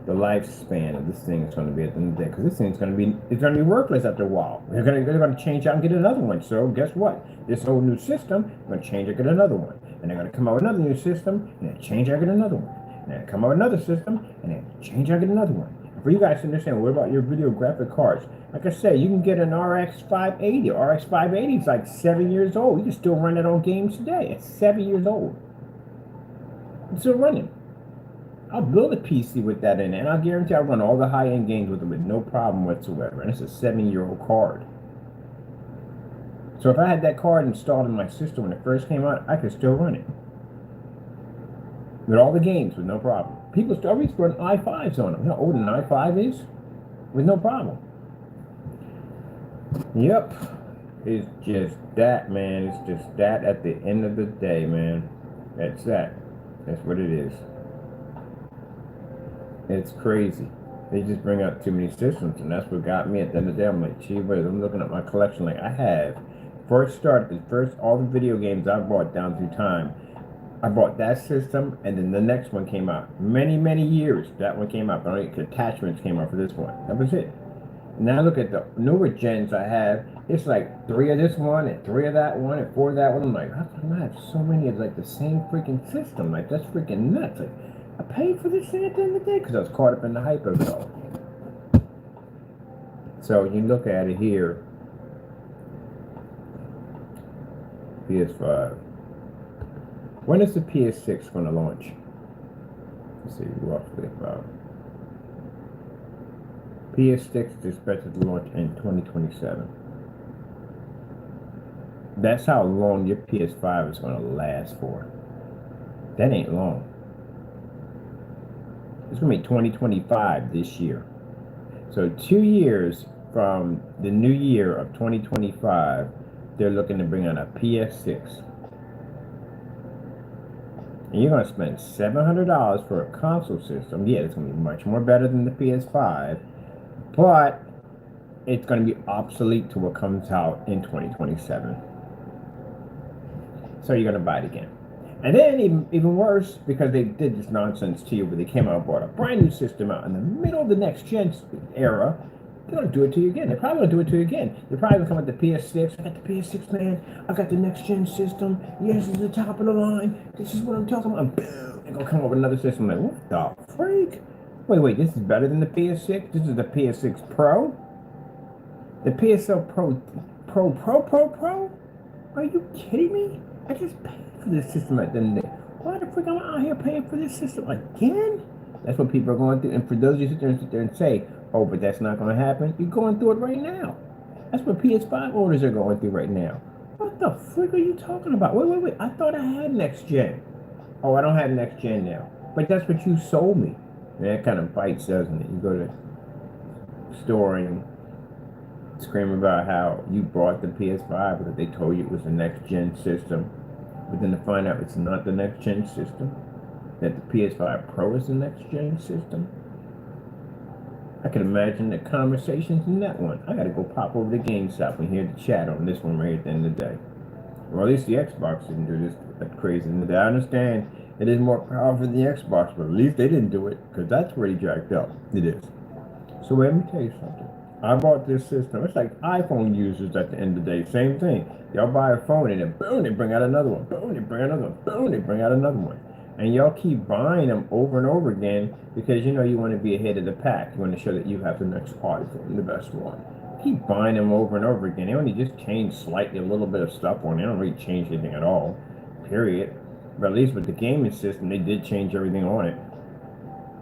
the lifespan of this thing is going to be at the end of the day, because this thing's going to be worthless after a while. They're going to change out and get another one. So guess what? This whole new system, they're going to change out and get another one, and they're going to come out with another new system, and then change out and get another one, and then come out with another system, and then change out and get another one. For you guys to understand, what about your video graphic cards? Like I said, you can get an RX 580. RX 580 is like 7 years old. You can still run it on games today. It's 7 years old. It's still running. I'll build a PC with that in it, and I guarantee I'll run all the high-end games with it with no problem whatsoever. And it's a 7-year-old card. So if I had that card installed in my system when it first came out, I could still run it. With all the games with no problem. People still run i5s on them. You know how old an i5 is? With no problem. Yep. It's just that, man. It's just that at the end of the day, man. That's that. That's what it is. It's crazy. They just bring out too many systems, and that's what got me at the end of the day. I'm like, gee whiz, I'm looking at my collection like I have. All the video games I bought down through time, I bought that system, and then the next one came out. Many years, that one came out, but only attachments came out for this one. That was it. Now look at the newer gens I have. It's like 3 of this one, and 3 of that one, and 4 of that one. I'm like, how come I have so many of like the same freaking system? Like, that's freaking nuts. Like, I paid for this thing at the end of the day because I was caught up in the hype of it all. So you look at it here, PS5. When is the PS6 going to launch? Let's see, roughly about. PS6 is expected to launch in 2027. That's how long your PS5 is going to last for. That ain't long. It's going to be 2025 this year. So 2 years from the new year of 2025, they're looking to bring out a PS6. And you're going to spend $700 for a console system. Yeah, it's going to be much more better than the PS5. But it's going to be obsolete to what comes out in 2027. So you're going to buy it again. And then even worse, because they did this nonsense to you, where they came out and brought a brand new system out in the middle of the next gen era, they're going to do it to you again. They're probably going to do it to you again. They're probably going to come with the PS6. I got the PS6, man. I got the next gen system. Yes, it's the top of the line. This is what I'm talking about. Boom. They're going to come up with another system. Like, what the freak? Wait, this is better than the PS6? This is the PS6 Pro? The PSL Pro? Are you kidding me? I just paid for this system at the end of the day. Why the frick am I out here paying for this system again? That's what people are going through. And for those of you who sit there and say, oh, but that's not going to happen, you're going through it right now. That's what PS5 owners are going through right now. What the frick are you talking about? Wait. I thought I had next gen. Oh, I don't have next gen now. But that's what you sold me. And that kind of bites, doesn't it? You go to the store and scream about how you bought the PS5 because they told you it was the next gen system. But then to find out it's not the next gen system, that the PS5 Pro is the next gen system. I can imagine the conversations in that one. I gotta go pop over to GameStop and hear the chat on this one right at the end of the day. Or at least the Xbox didn't do this that crazy. And I understand it is more powerful than the Xbox, but at least they didn't do it because that's already jacked up. It is. So let me tell you something. I bought this system. It's like iPhone users at the end of the day. Same thing. Y'all buy a phone and then boom, they bring out another one. Boom, they bring out another one. Boom, they bring out another one. And y'all keep buying them over and over again because you know you want to be ahead of the pack. You want to show that you have the next iPhone, the best one. Keep buying them over and over again. They only just change slightly a little bit of stuff on it. They don't really change anything at all. Period. But at least with the gaming system, they did change everything on it.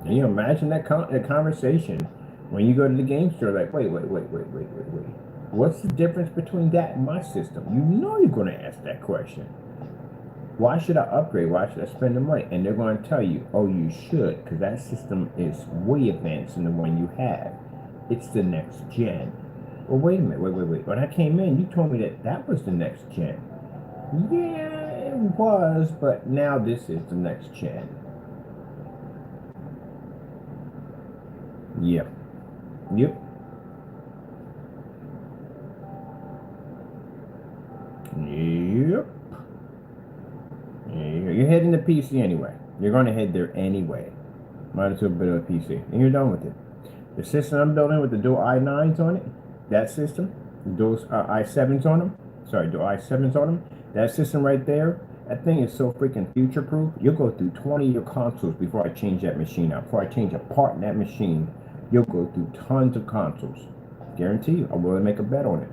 And you imagine that conversation when you go to the game store, like, wait. What's the difference between that and my system? You know you're going to ask that question. Why should I upgrade? Why should I spend the money? And they're going to tell you, oh, you should, because that system is way advanced than the one you have. It's the next gen. Well, wait a minute, wait. When I came in, you told me that that was the next gen. Yeah, it was, but now this is the next gen. Yep. Yep. You're heading to PC anyway. You're going to head there anyway. Might as well build a PC. And you're done with it. The system I'm building with the dual i9s on it, that system, the dual i7s on them, dual i7s on them, that system right there, that thing is so freaking future-proof. You'll go through 20 of your consoles before I change that machine out. Before I change a part in that machine, you'll go through tons of consoles. Guarantee you, I'm willing to make a bet on it.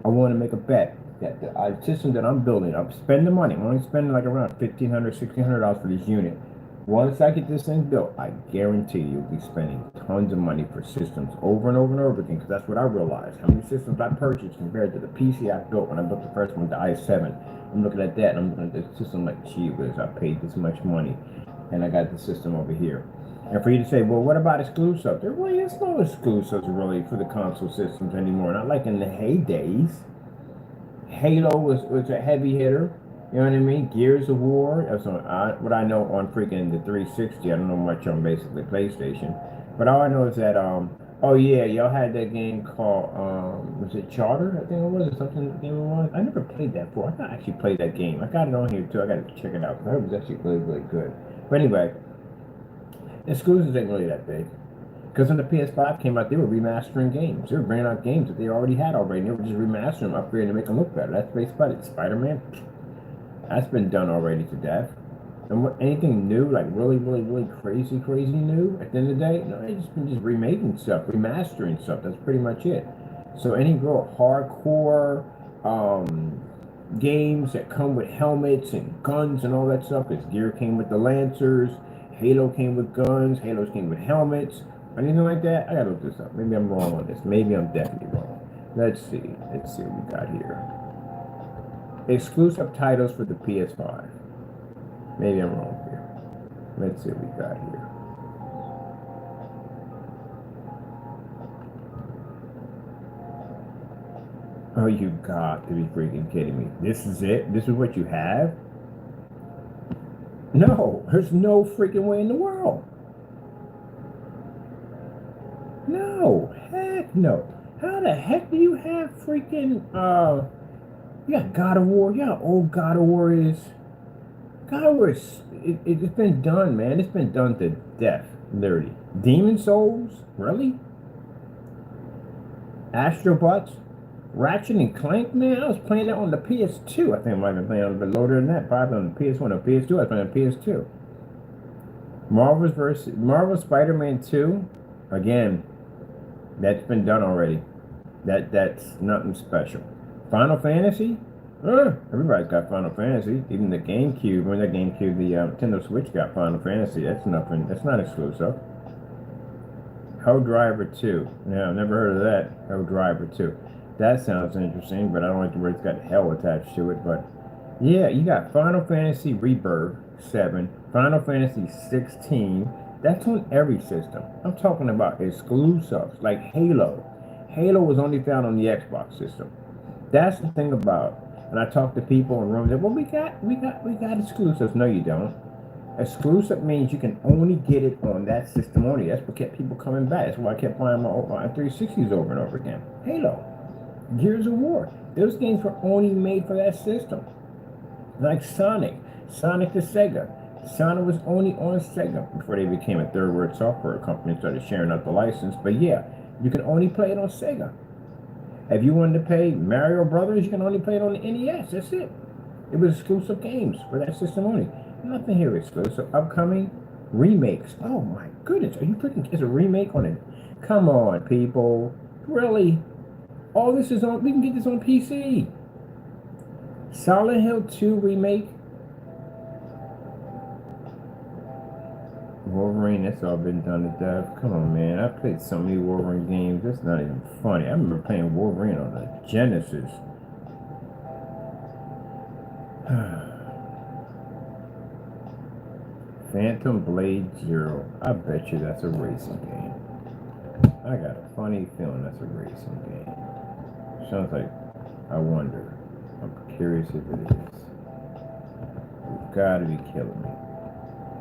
I want to make a bet that the system that I'm building, I'm spending money. I'm only spending like around $1,500, $1,600 for this unit. Once I get this thing built, I guarantee you'll be spending tons of money for systems over and over and over again, because that's what I realized. How many systems I purchased compared to the PC I built when I built the first one, the i7. I'm looking at that and I'm looking at the system like, gee whiz, I paid this much money and I got the system over here. And for you to say, well, what about exclusives? There really is no exclusives really for the console systems anymore. Not like in the heydays. Halo was a heavy hitter. You know what I mean? Gears of War. That's what I know on freaking the 360. I don't know much on basically PlayStation. But all I know is that, oh yeah, y'all had that game called, was it Charter? I think it was, or something the game it was. I never played that before. I thought I actually played that game. I got it on here too. I got to check it out. It was actually really, really good. But anyway, exclusives ain't really that big. Because when the PS5 came out, they were remastering games. They were bringing out games that they already had already. And they were just remastering them, upgrading to make them look better. That's basically it. Spider-Man, that's been done already to death. And anything new, like really, really, really crazy new, at the end of the day, no, they just been just remaking stuff, remastering stuff. That's pretty much it. So any real hardcore games that come with helmets and guns and all that stuff, because Gear came with the Lancers, Halo came with guns, Halos came with helmets, anything like that, I gotta look this up. Maybe I'm wrong on this. Maybe I'm definitely wrong. Let's see what we got here. Exclusive titles for the PS5. Maybe I'm wrong here. Let's see what we got here. Oh, you got to be freaking kidding me. This is it? This is what you have? No, there's no freaking way in the world. No, heck no. How the heck do you have freaking, you got God of War, you got how old God of War is. God of War is, it's been done, man. It's been done to death, literally. Demon Souls? Really? Astro Bots? Ratchet and Clank, man, I was playing that on the PS2. I think I might have been playing on a bit lower than that. Probably on the PS1 or PS2. I was playing on PS2. Marvel Spider-Man 2. Again, that's been done already. That's nothing special. Final Fantasy? Everybody's got Final Fantasy. Even the GameCube, when the GameCube, the Nintendo Switch got Final Fantasy. That's nothing. That's not exclusive. Hell Driver 2. Yeah, I've never heard of that. Hell Driver 2. That sounds interesting, but I don't like the word it's got hell attached to it. But yeah, you got Final Fantasy Rebirth 7, Final Fantasy 16. That's on every system. I'm talking about exclusives like Halo. Halo was only found on the Xbox system. That's the thing about. And I talk to people in rooms that, well, we got exclusives. No, you don't. Exclusive means you can only get it on that system only. That's what kept people coming back. That's why I kept playing my 360s over and over again. Halo, Gears of War. Those games were only made for that system. Like Sonic to Sega. Sonic was only on Sega before they became a third world software company and started sharing out the license. But yeah, you can only play it on Sega. If you wanted to play Mario Brothers, you can only play it on the NES. That's it. It was exclusive games for that system only. Nothing here exclusive. Upcoming remakes. Oh my goodness, are you freaking? It's a remake on it. Come on, people. Really? All this is on. We can get this on PC. Silent Hill 2 remake. Wolverine, that's all been done to death. Come on, man. I played so many Wolverine games. That's not even funny. I remember playing Wolverine on the Genesis. Phantom Blade Zero. I bet you that's a racing game. I got a funny feeling that's a racing game. Sounds like, I wonder. I'm curious if it is. You've got to be killing me.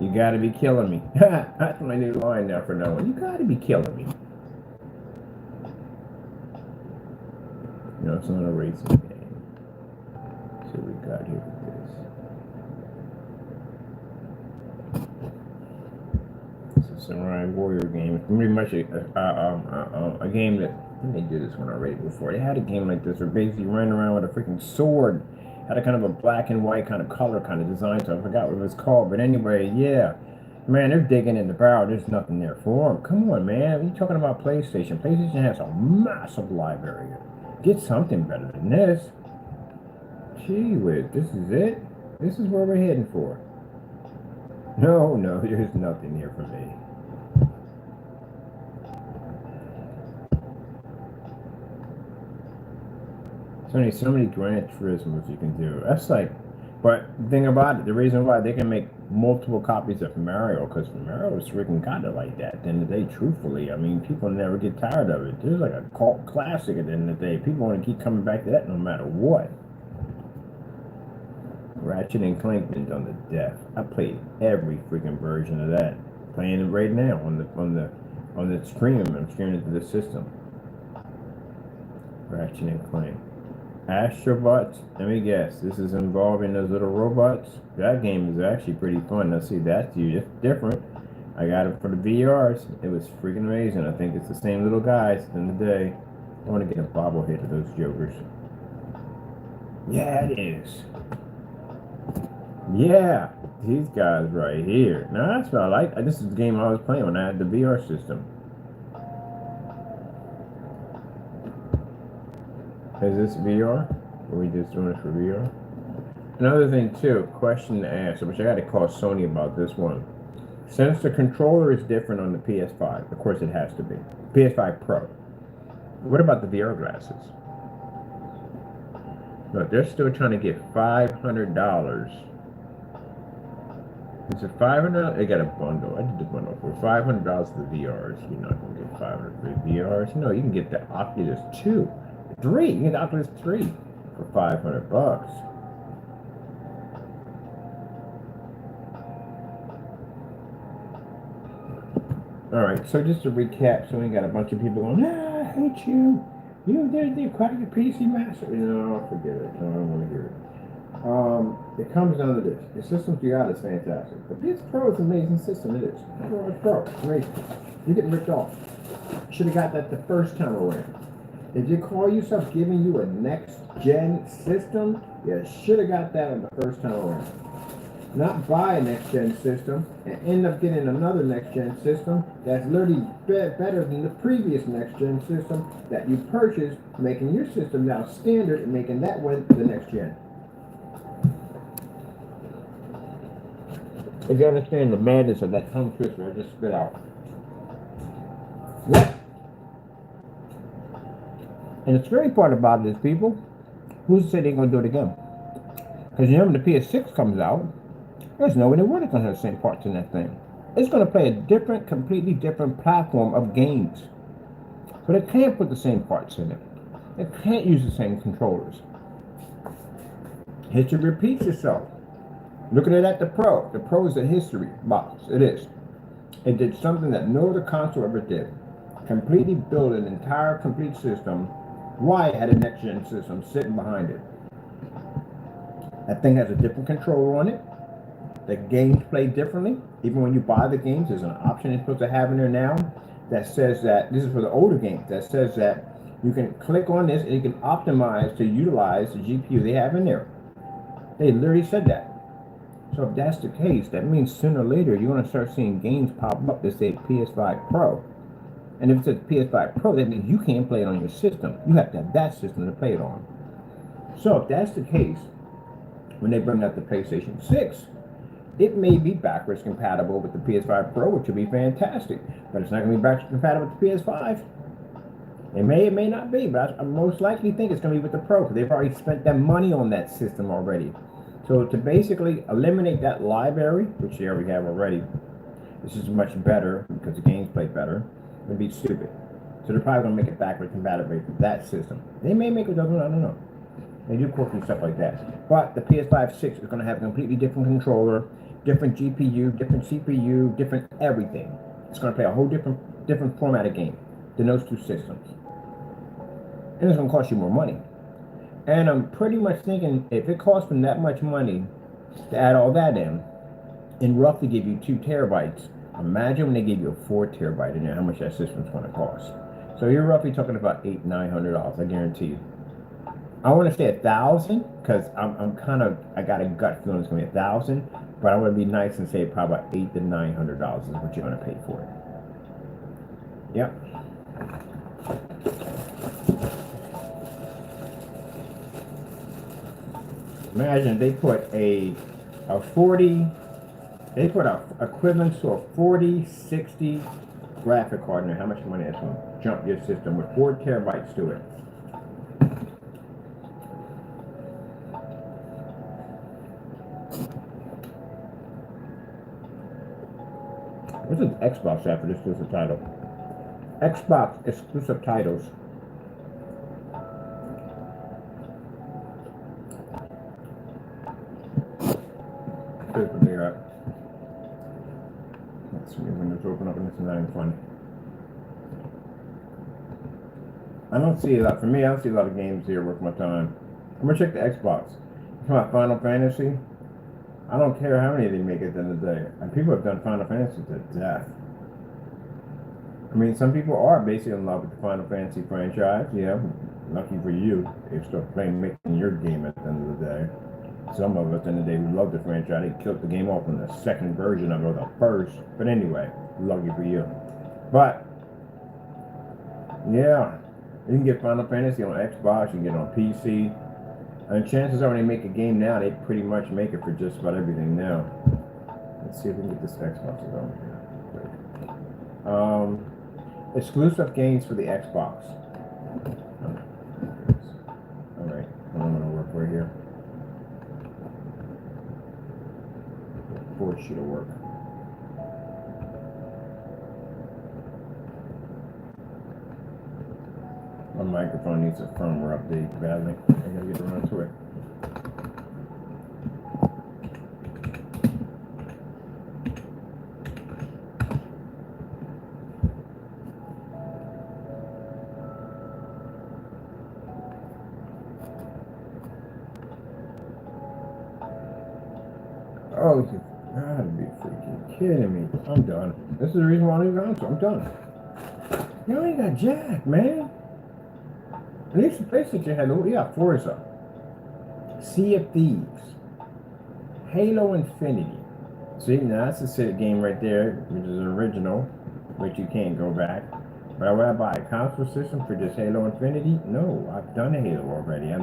You gotta be killing me. That's my new line now for no one. You gotta be killing me. No, it's not a racing game. Let's see what we got here with this. It's a Samurai Warrior game. It's pretty much a game that, I think they did this one already before. They had a game like this where basically you ran around with a freaking sword. Had a kind of a black and white kind of color kind of design, so I forgot what it was called. But anyway, yeah. Man, they're digging in the barrel. There's nothing there for them. Come on, man. We're talking about PlayStation. PlayStation has a massive library. Get something better than this. Gee whiz, this is it? This is where we're heading for. No, there's nothing here for me. So many Gran Turismos you can do. That's like, but the thing about it, the reason why they can make multiple copies of Mario, because Mario is freaking kind of like that. At the end of the day, truthfully, I mean, people never get tired of it. There's like a cult classic at the end of the day. People want to keep coming back to that no matter what. Ratchet and Clank been done to death. I played every freaking version of that. Playing it right now on the stream. I'm streaming it to the system. Ratchet and Clank. Astrobots, let me guess, this is involving those little robots. That game is actually pretty fun. Now see, that's different. I got it for the VRs. It was freaking amazing. I think it's the same little guys in the day. I want to get a bobblehead of those jokers. Yeah, it is. Yeah, these guys right here. Now that's what I like. This is the game I was playing when I had the VR system. Is this VR? Are we just doing it for VR? Another thing too, question to ask, which I got to call Sony about this one. Since the controller is different on the PS5, of course it has to be. PS5 Pro. What about the VR glasses? Look, they're still trying to get $500. Is it $500? They got a bundle. I did the bundle for $500 for the VRs. You're not gonna get $500 for the VRs. No, you can get the Oculus 2. 3. You get the Oculus 3 for $500. Alright, so just to recap, so we got a bunch of people going, I hate you. They're quite a PC master. No, forget it. No, I don't want to hear it. It comes down to this. The system you got is fantastic. The PS Pro is an amazing system. It is. Pro, amazing. You're getting ripped off. Should have got that the first time around. If you call yourself giving you a next-gen system, you should have got that on the first time around. Not buy a next-gen system and end up getting another next-gen system that's literally better than the previous next-gen system that you purchased, making your system now standard and making that one the next-gen. If you understand the madness of that tongue twister I just spit out. What? And the scary part about it is, people, who's to say they're going to do it again? Because you know when the PS6 comes out, there's no way in the world it's going to have the same parts in that thing. It's going to play a different, completely different platform of games. But it can't put the same parts in it. It can't use the same controllers. History repeats itself. Looking at the Pro. The Pro is a history box. It is. It did something that no other console ever did. Completely build an entire complete system. Why it had a next-gen system sitting behind it. That thing has a different controller on it. The games play differently. Even when you buy the games, there's an option it's supposed to have in there now that says that, this is for the older games, that says that you can click on this and you can optimize to utilize the GPU they have in there. They literally said that. So if that's the case, that means sooner or later you're going to start seeing games pop up that say PS5 Pro. And if it says PS5 Pro, that means you can't play it on your system. You have to have that system to play it on. So if that's the case, when they bring out the PlayStation 6, it may be backwards compatible with the PS5 Pro, which would be fantastic. But it's not going to be backwards compatible with the PS5. It may not be, but I most likely think it's going to be with the Pro, because they've already spent that money on that system already. So to basically eliminate that library, which they already have already, this is much better because the games play better, would be stupid. So they're probably going to make it backward compatible with that system. They may make it other one, I don't know. They do quirky stuff like that. But the PS5 6 is going to have a completely different controller, different GPU, different CPU, different everything. It's going to play a whole different format of game than those two systems. And it's going to cost you more money. And I'm pretty much thinking if it costs them that much money to add all that in and roughly give you 2 terabytes, imagine when they give you a 4 terabyte in there, how much that system's going to cost. So you're roughly talking about $800-900, I guarantee you. I want to say 1,000 because I got a gut feeling it's going to be 1,000, but I want to be nice and say probably about $800 to $900 is what you're going to pay for it. Yep. Imagine they put a 40, they put a equivalent to a 4060 graphic card in there. How much money that's going to jump your system with 4 terabytes to it. What's an Xbox after this exclusive title? Xbox exclusive titles. Here's what they're at. Let's see, windows open up and this is not even fun. I don't see a lot, for me, I don't see a lot of games here worth my time. I'm gonna check the Xbox. For my Final Fantasy, I don't care how many they make at the end of the day. And people have done Final Fantasy to death. I mean, some people are basically in love with the Final Fantasy franchise. Yeah, lucky for you, they're still making your game at the end of the day. Some of us, at the end of the day, we love the franchise. They killed the game off in the second version of it, or the first. But anyway, lucky for you. But, yeah, you can get Final Fantasy on Xbox, you can get it on PC. And chances are when they make a game now, they pretty much make it for just about everything now. Let's see if we can get this Xbox over here. Exclusive games for the Xbox. Alright, I'm going to work right here. Board sheet will work. My microphone needs a firmware update badly. I gotta get around to it. Oh, you gotta be freaking kidding me. I'm done. This is the reason why I'm going to. I'm done. You ain't got jack, man. At least the PlayStation had, yeah, Forza, Sea of Thieves, Halo Infinity. See, now that's a set game right there, which is an original, which you can't go back. But would I buy a console system for just Halo Infinity? No, I've done Halo already. I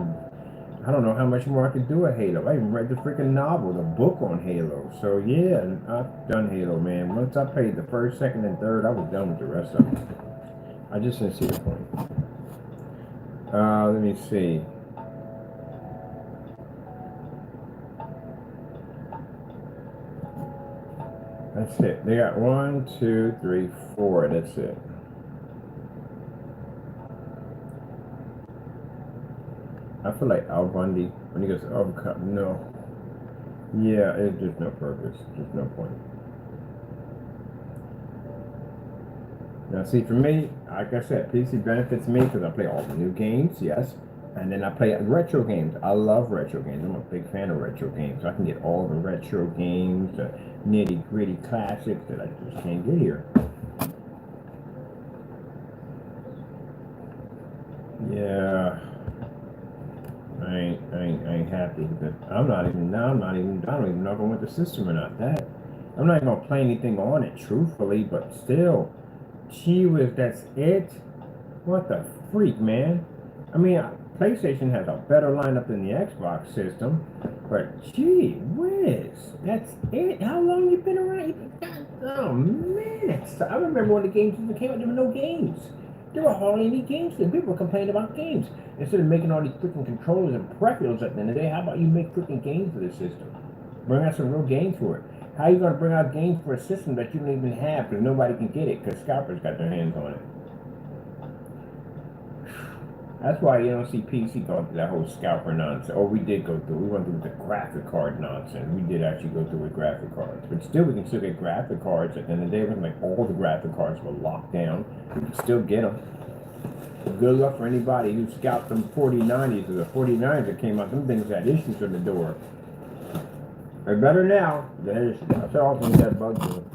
don't know how much more I could do at Halo. I even read the freaking novel, the book on Halo. So yeah, I've done Halo, man. Once I played the first, second, and third, I was done with the rest of it. I just didn't see the point. Let me see. That's it. They got 1, 2, 3, 4. That's it. I feel like Al Bundy when he goes, "Oh, no." Yeah, it's just no purpose. There's no point. Now, see, for me, like I said, PC benefits me because I play all the new games, yes, and then I play retro games. I love retro games. I'm a big fan of retro games. So I can get all the retro games, the nitty-gritty classics that I just can't get here. Yeah, I ain't happy. I don't even know if I want the system or not. I'm not even gonna play anything on it, truthfully, but still. Gee whiz, that's it? What the freak, man? I mean, PlayStation has a better lineup than the Xbox system, but gee whiz, that's it? How long you been around? Oh man, I remember when the games even came out, there were no games. There were hardly any games, and people were complaining about games. Instead of making all these freaking controllers and peripherals at the end of the day, how about you make freaking games for the system? Bring out some real games for it. How are you going to bring out games for a system that you don't even have because nobody can get it because scalpers got their hands on it? That's why you don't see PC going through that whole scalper nonsense. Oh, we did go through. We went through the graphic card nonsense. We did actually go through with graphic cards. But still, we can still get graphic cards. At the end of the day, it wasn't like all the graphic cards were locked down. We can still get them. Good luck for anybody who scalped them 4090s or the 49s that came out. Them things had issues on the door. They're better now. That's all things have bugs in them.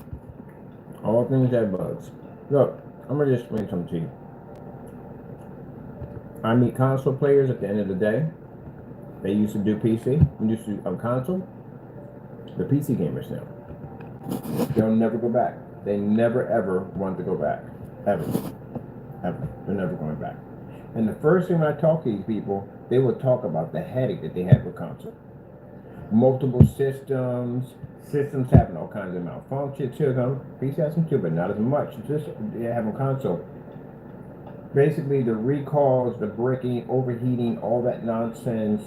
All things have bugs. Look, I'm going to just explain something to you. I meet console players at the end of the day. They used to do PC. We used to do console. They're PC gamers now. They'll never go back. They never ever want to go back. Ever. Ever. They're never going back. And the first thing when I talk to these people, they will talk about the headache that they have with console. Multiple systems having all kinds of malfunction to them. PC has them too, but not as much. Just they have a console. Basically, the recalls, the breaking, overheating, all that nonsense,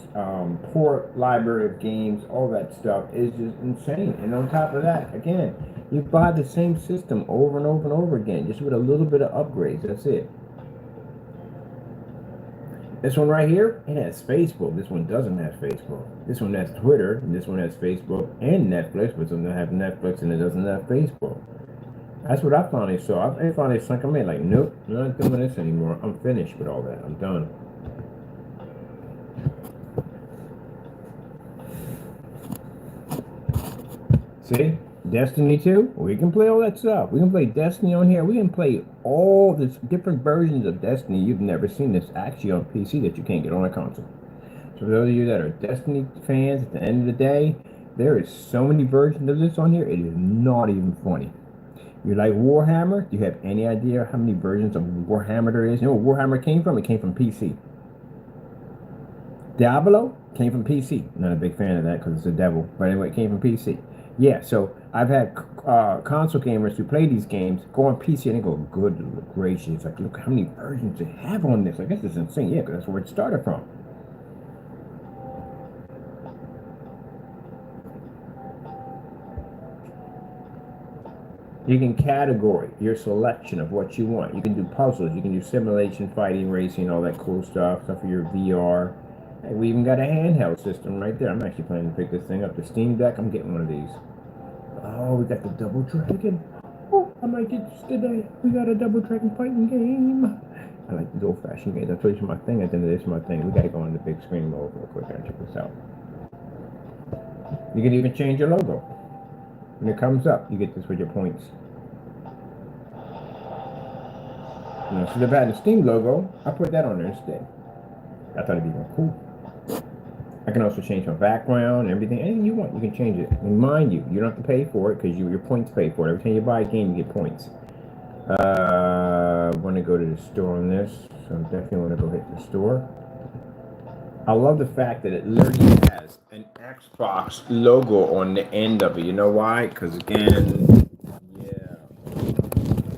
poor library of games, all that stuff is just insane. And on top of that, again, you buy the same system over and over and over again, just with a little bit of upgrades. That's it. This one right here, it has Facebook. This one doesn't have Facebook. This one has Twitter, and this one has Facebook and Netflix, but some don't have Netflix and it doesn't have Facebook. That's what I finally saw. I finally sunk them in. Like, nope, I'm not doing this anymore. I'm finished with all that. I'm done. See? Destiny 2? We can play all that stuff. We can play Destiny on here. We can play all the different versions of Destiny you've never seen that's actually on PC that you can't get on a console. So for those of you that are Destiny fans, at the end of the day, there is so many versions of this on here, it is not even funny. You like Warhammer? Do you have any idea how many versions of Warhammer there is? You know where Warhammer came from? It came from PC. Diablo came from PC. Not a big fan of that because it's the devil. But anyway, it came from PC. Yeah, so I've had console gamers who play these games go on PC and they go, good gracious. Like, look how many versions they have on this. I guess it's insane. Yeah, because that's where it started from. You can category your selection of what you want. You can do puzzles. You can do simulation, fighting, racing, all that cool stuff for your VR. Hey, we even got a handheld system right there. I'm actually planning to pick this thing up. The Steam Deck, I'm getting one of these. Oh, we got the Double Dragon. Oh, I might get this today. We got a Double Dragon fighting game. I like these old-fashioned games. I told you my thing. At the end of this, my thing. We got to go on the big screen mode real quick and check this out. You can even change your logo. When it comes up, you get this with your points. You know, instead of having the Steam logo, I put that on there instead. I thought it'd be more cool. I can also change my background and everything. Anything you want, you can change it. And mind you, you don't have to pay for it because your points pay for it. Every time you buy a game, you get points. I want to go to the store on this, so I definitely want to go hit the store. I love the fact that it literally has an Xbox logo on the end of it. You know why? Because again, yeah,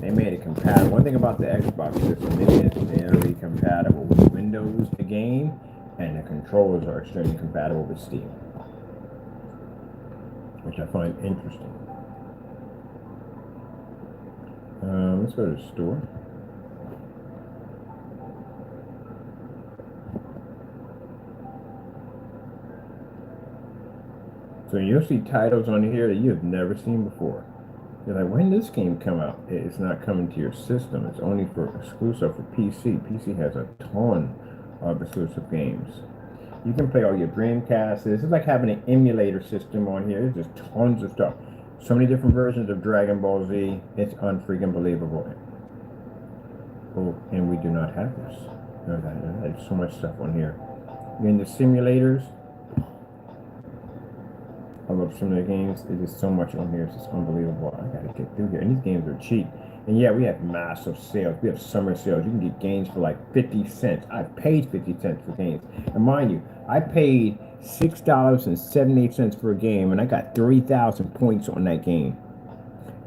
they made it compatible. One thing about the Xbox system, it is very compatible with Windows. knows the game, and the controllers are extremely compatible with Steam, which I find interesting. Let's go to the store. So you'll see titles on here that you have never seen before. You're like, when did this game come out? It's not coming to your system. It's only for exclusive for PC. PC has a ton of exclusive games. You can play all your Dreamcasts. This is like having an emulator system on here. There's just tons of stuff. So many different versions of Dragon Ball Z. It's unfreaking believable. Oh, and we do not have this. No, there's so much stuff on here. In the simulators, I love some of the games. There's just so much on here. It's just unbelievable. I gotta get through here. And these games are cheap. And yeah, we have massive sales. We have summer sales. You can get games for like 50 cents. I've paid 50 cents for games. And mind you, I paid $6.78 for a game, and I got 3,000 points on that game.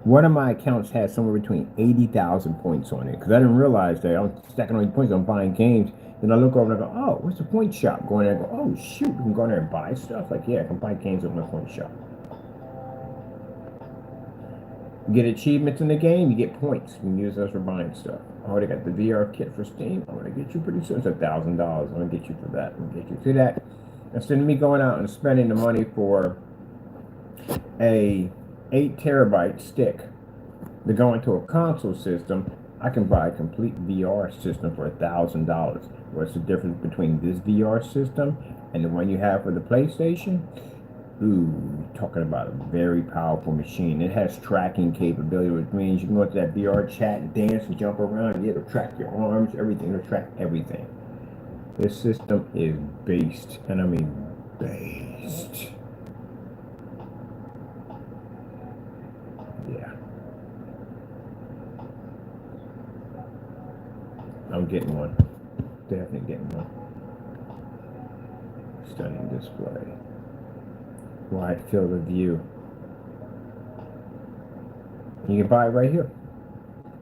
One of my accounts had somewhere between 80,000 points on it, because I didn't realize that I'm stacking all these points. I'm buying games. Then I look over and I go, oh, what's the point shop? Go in there and go, oh, shoot, we can go in there and buy stuff. Like, yeah, I can buy games at my point shop. You get achievements in the game, you get points. You can use those for buying stuff. Oh, they got the VR kit for Steam. I'm going to get you pretty soon. It's $1,000. I'm going to get you for that. I'm going to get you to that. Instead of me going out and spending the money for a 8 terabyte stick to go into a console system, I can buy a complete VR system for $1,000. What's the difference between this VR system and the one you have for the PlayStation? Ooh, talking about a very powerful machine. It has tracking capability, which means you can go into that VR chat and dance and jump around. It'll track your arms, everything. It'll track everything. This system is based, and I mean based. Yeah. I'm getting one. Definitely getting one. Stunning display. Wide field of view. You can buy it right here.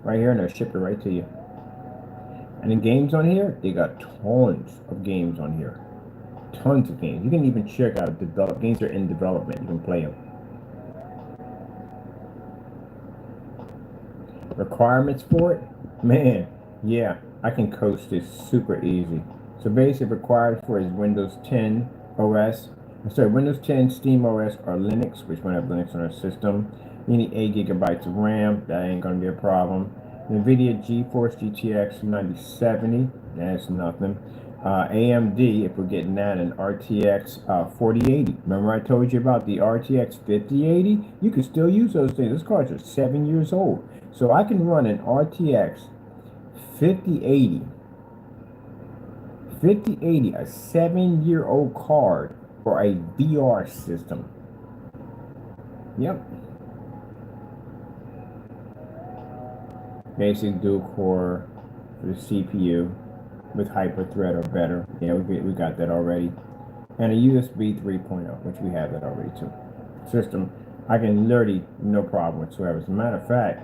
Right here, and they'll ship it right to you. And the games on here, they got tons of games on here. Tons of games. You can even check out games that are in development. You can play them. Requirements for it? Man, yeah, I can coast this super easy. So basically required for is Windows 10 OS. Sorry, Windows 10, Steam OS, or Linux, which one have Linux on our system. You need 8 gigabytes of RAM. That ain't gonna be a problem. NVIDIA GeForce GTX 9070. That's nothing. AMD, if we're getting that, and RTX 4080. Remember I told you about the RTX 5080? You can still use those things. Those cards are 7 years old. So I can run an RTX 5080. 5080, a 7-year-old card for a VR system. Yep. Basic dual core for the CPU with hyper-thread or better. Yeah, we got that already. And a USB 3.0, which we have that already too. System, I can literally, no problem whatsoever. As a matter of fact,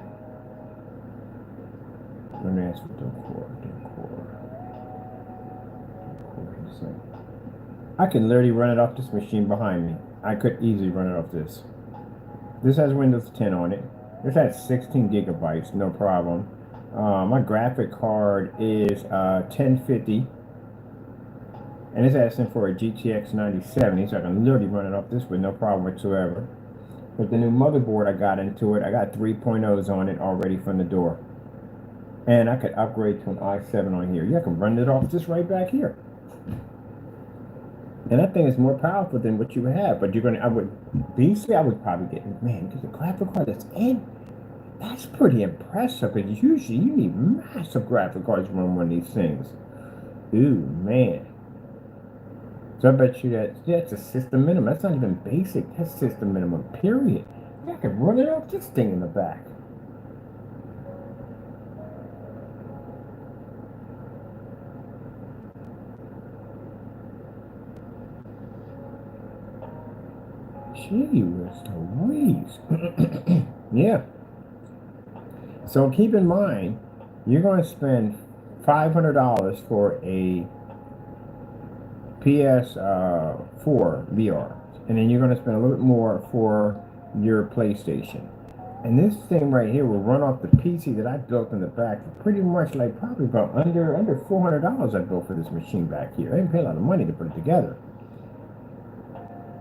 let me ask for dual core. I can literally run it off this machine behind me. I could easily run it off this. This has Windows 10 on it. This has 16 gigabytes, no problem. My graphic card is 1050. And it's asking for a GTX 9070, so I can literally run it off this with no problem whatsoever. With the new motherboard I got into it, I got 3.0s on it already from the door. And I could upgrade to an i7 on here. Yeah, I can run it off just right back here. And that thing is more powerful than what you have. But I would probably get, man, because the graphic card that's in, that's pretty impressive. Because usually you need massive graphic cards to run one of these things. Ooh, man. So I bet you that's a system minimum. That's not even basic. That's system minimum, period. I can run it off this thing in the back. Gee whiz Louise. Yeah. So keep in mind, you're going to spend $500 for a PS4 VR, and then you're going to spend a little bit more for your PlayStation. And this thing right here will run off the PC that I built in the back for pretty much like probably about under $400 I built for this machine back here. I didn't pay a lot of money to put it together.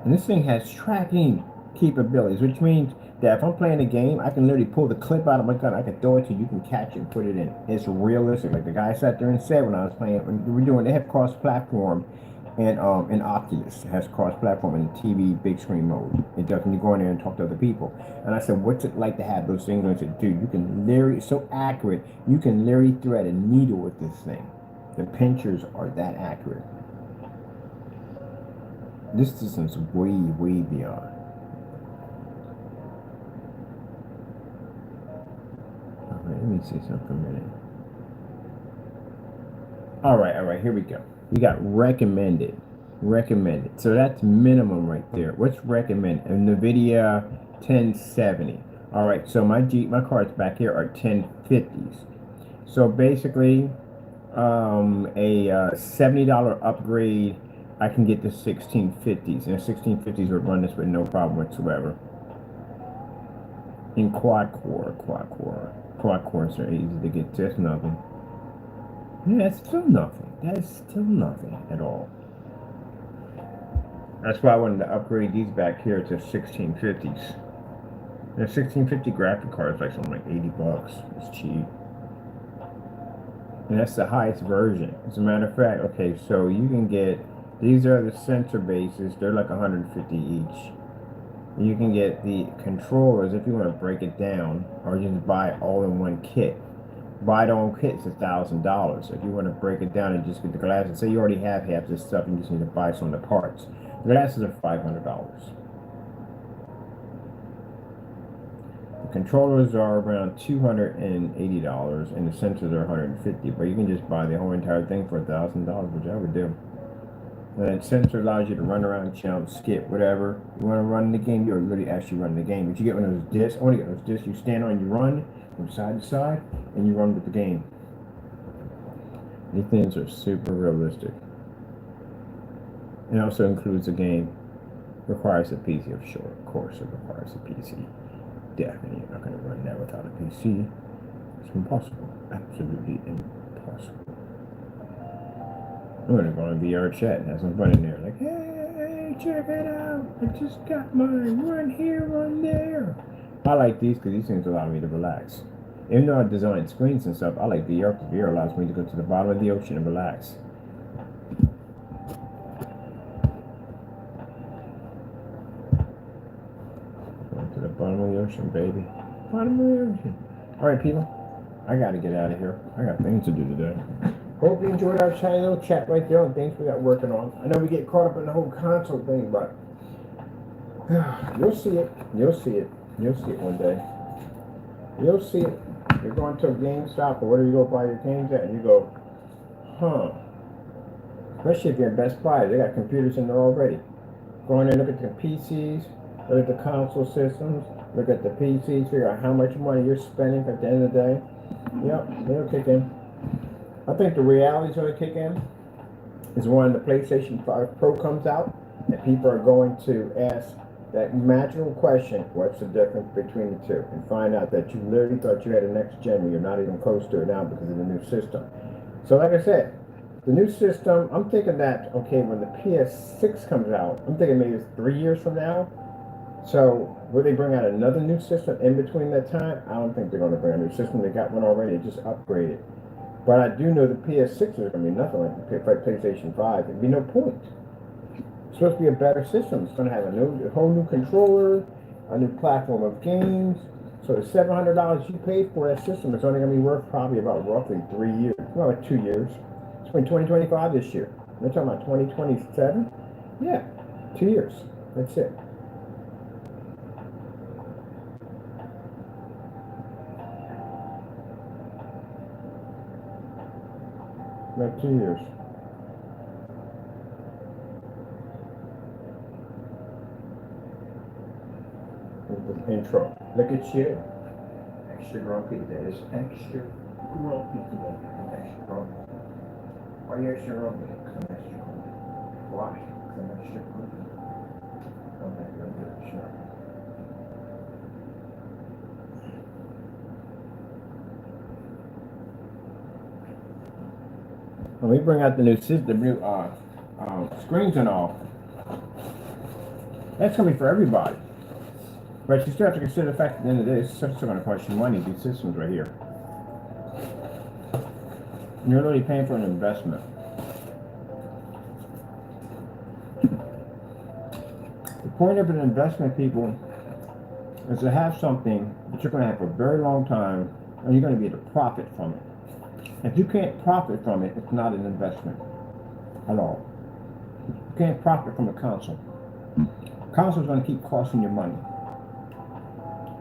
And this thing has tracking capabilities, which means that if I'm playing a game, I can literally pull the clip out of my gun. I can throw it to you, you can catch it and put it in. It's realistic. Like the guy sat there and said when I was playing, when we were doing, they have cross-platform, and Oculus has cross-platform in the TV big screen mode. It does when you go in there and talk to other people. And I said, what's it like to have those things? And I said, dude, you can literally, it's so accurate, you can literally thread a needle with this thing. The pinchers are that accurate. This system's way, way beyond. Alright, let me see something for a minute. Alright, here we go. We got recommended. Recommended. So that's minimum right there. What's recommended? A NVIDIA 1070. Alright, so my cards back here are 1050s. So basically, a $70 upgrade, I can get the 1650s, and the 1650s would run this with no problem whatsoever. In quad cores are easy to get. Just nothing. Yeah, that's still nothing. That is still nothing at all. That's why I wanted to upgrade these back here to 1650s. The 1650 graphic card is like something like $80. It's cheap. And that's the highest version. As a matter of fact, okay, so you can get, these are the sensor bases, they're like 150 each. You can get the controllers if you want to break it down, or just buy it all in one kit. Buy it on kit's $1,000. If you want to break it down and just get the glasses, say you already have half this stuff and you just need to buy some of the parts. The glasses are $500. The controllers are around $280 and the sensors are $150, but you can just buy the whole entire thing for $1,000, which I would do. And that sensor allows you to run around, jump, skip, whatever. You want to run the game, you're literally actually running the game. But you get one of those discs, I want to get those discs, you stand on, you run from side to side, and you run with the game. These things are super realistic. It also includes a game. Requires a PC, of course it requires a PC. Definitely, you're not going to run that without a PC. It's impossible. Absolutely impossible. I'm going to go on VR chat and have some fun in there. Like, hey, check it out. I just got mine. Run here, run there. I like these because these things allow me to relax. Even though I design screens and stuff, I like VR because VR allows me to go to the bottom of the ocean and relax. Going to the bottom of the ocean, baby. Bottom of the ocean. Alright, people. I got to get out of here. I got things to do today. Hope you enjoyed our tiny little chat right there on things we got working on. I know we get caught up in the whole console thing, but you'll see it. You'll see it. You'll see it one day. You'll see it. You're going to a GameStop or where you go buy your games at, and you go, huh. Especially if you're in Best Buy, they got computers in there already. Go in there, look at the PCs, look at the console systems, look at the PCs, figure out how much money you're spending at the end of the day. Yep, they'll kick in. I think the reality's going to kick in is when the PlayStation 5 Pro comes out and people are going to ask that magical question, what's the difference between the two? And find out that you literally thought you had a next gen when you're not even close to it now because of the new system. So like I said, the new system, I'm thinking that, okay, when the PS6 comes out, I'm thinking maybe it's 3 years from now. So will they bring out another new system in between that time? I don't think they're going to bring a new system. They got one already, just upgraded. But I do know the PS6 is going to be nothing like the PlayStation 5. There'd be no point. It's supposed to be a better system. It's going to have a whole new controller, a new platform of games. So the $700 you paid for that system is only going to be worth probably about roughly 3 years. Well, like 2 years. It's between 2025 this year. We're talking about 2027? Yeah, 2 years. That's it. About 2 years. Intro. Look at you. Extra grumpy today. It's extra grumpy today. Extra grumpy. Why are you extra grumpy? I'm extra grumpy. Why? Because I'm not sure. Okay, good, sure. When we bring out the new system, the new screens and all, that's going to be for everybody. But you still have to consider the fact that at the end of the day, it's still going to cost you money, these systems right here. You're literally paying for an investment. The point of an investment, people, is to have something that you're going to have for a very long time, and you're going to be able to profit from it. If you can't profit from it, it's not an investment at all. You can't profit from a console. A console is going to keep costing you money.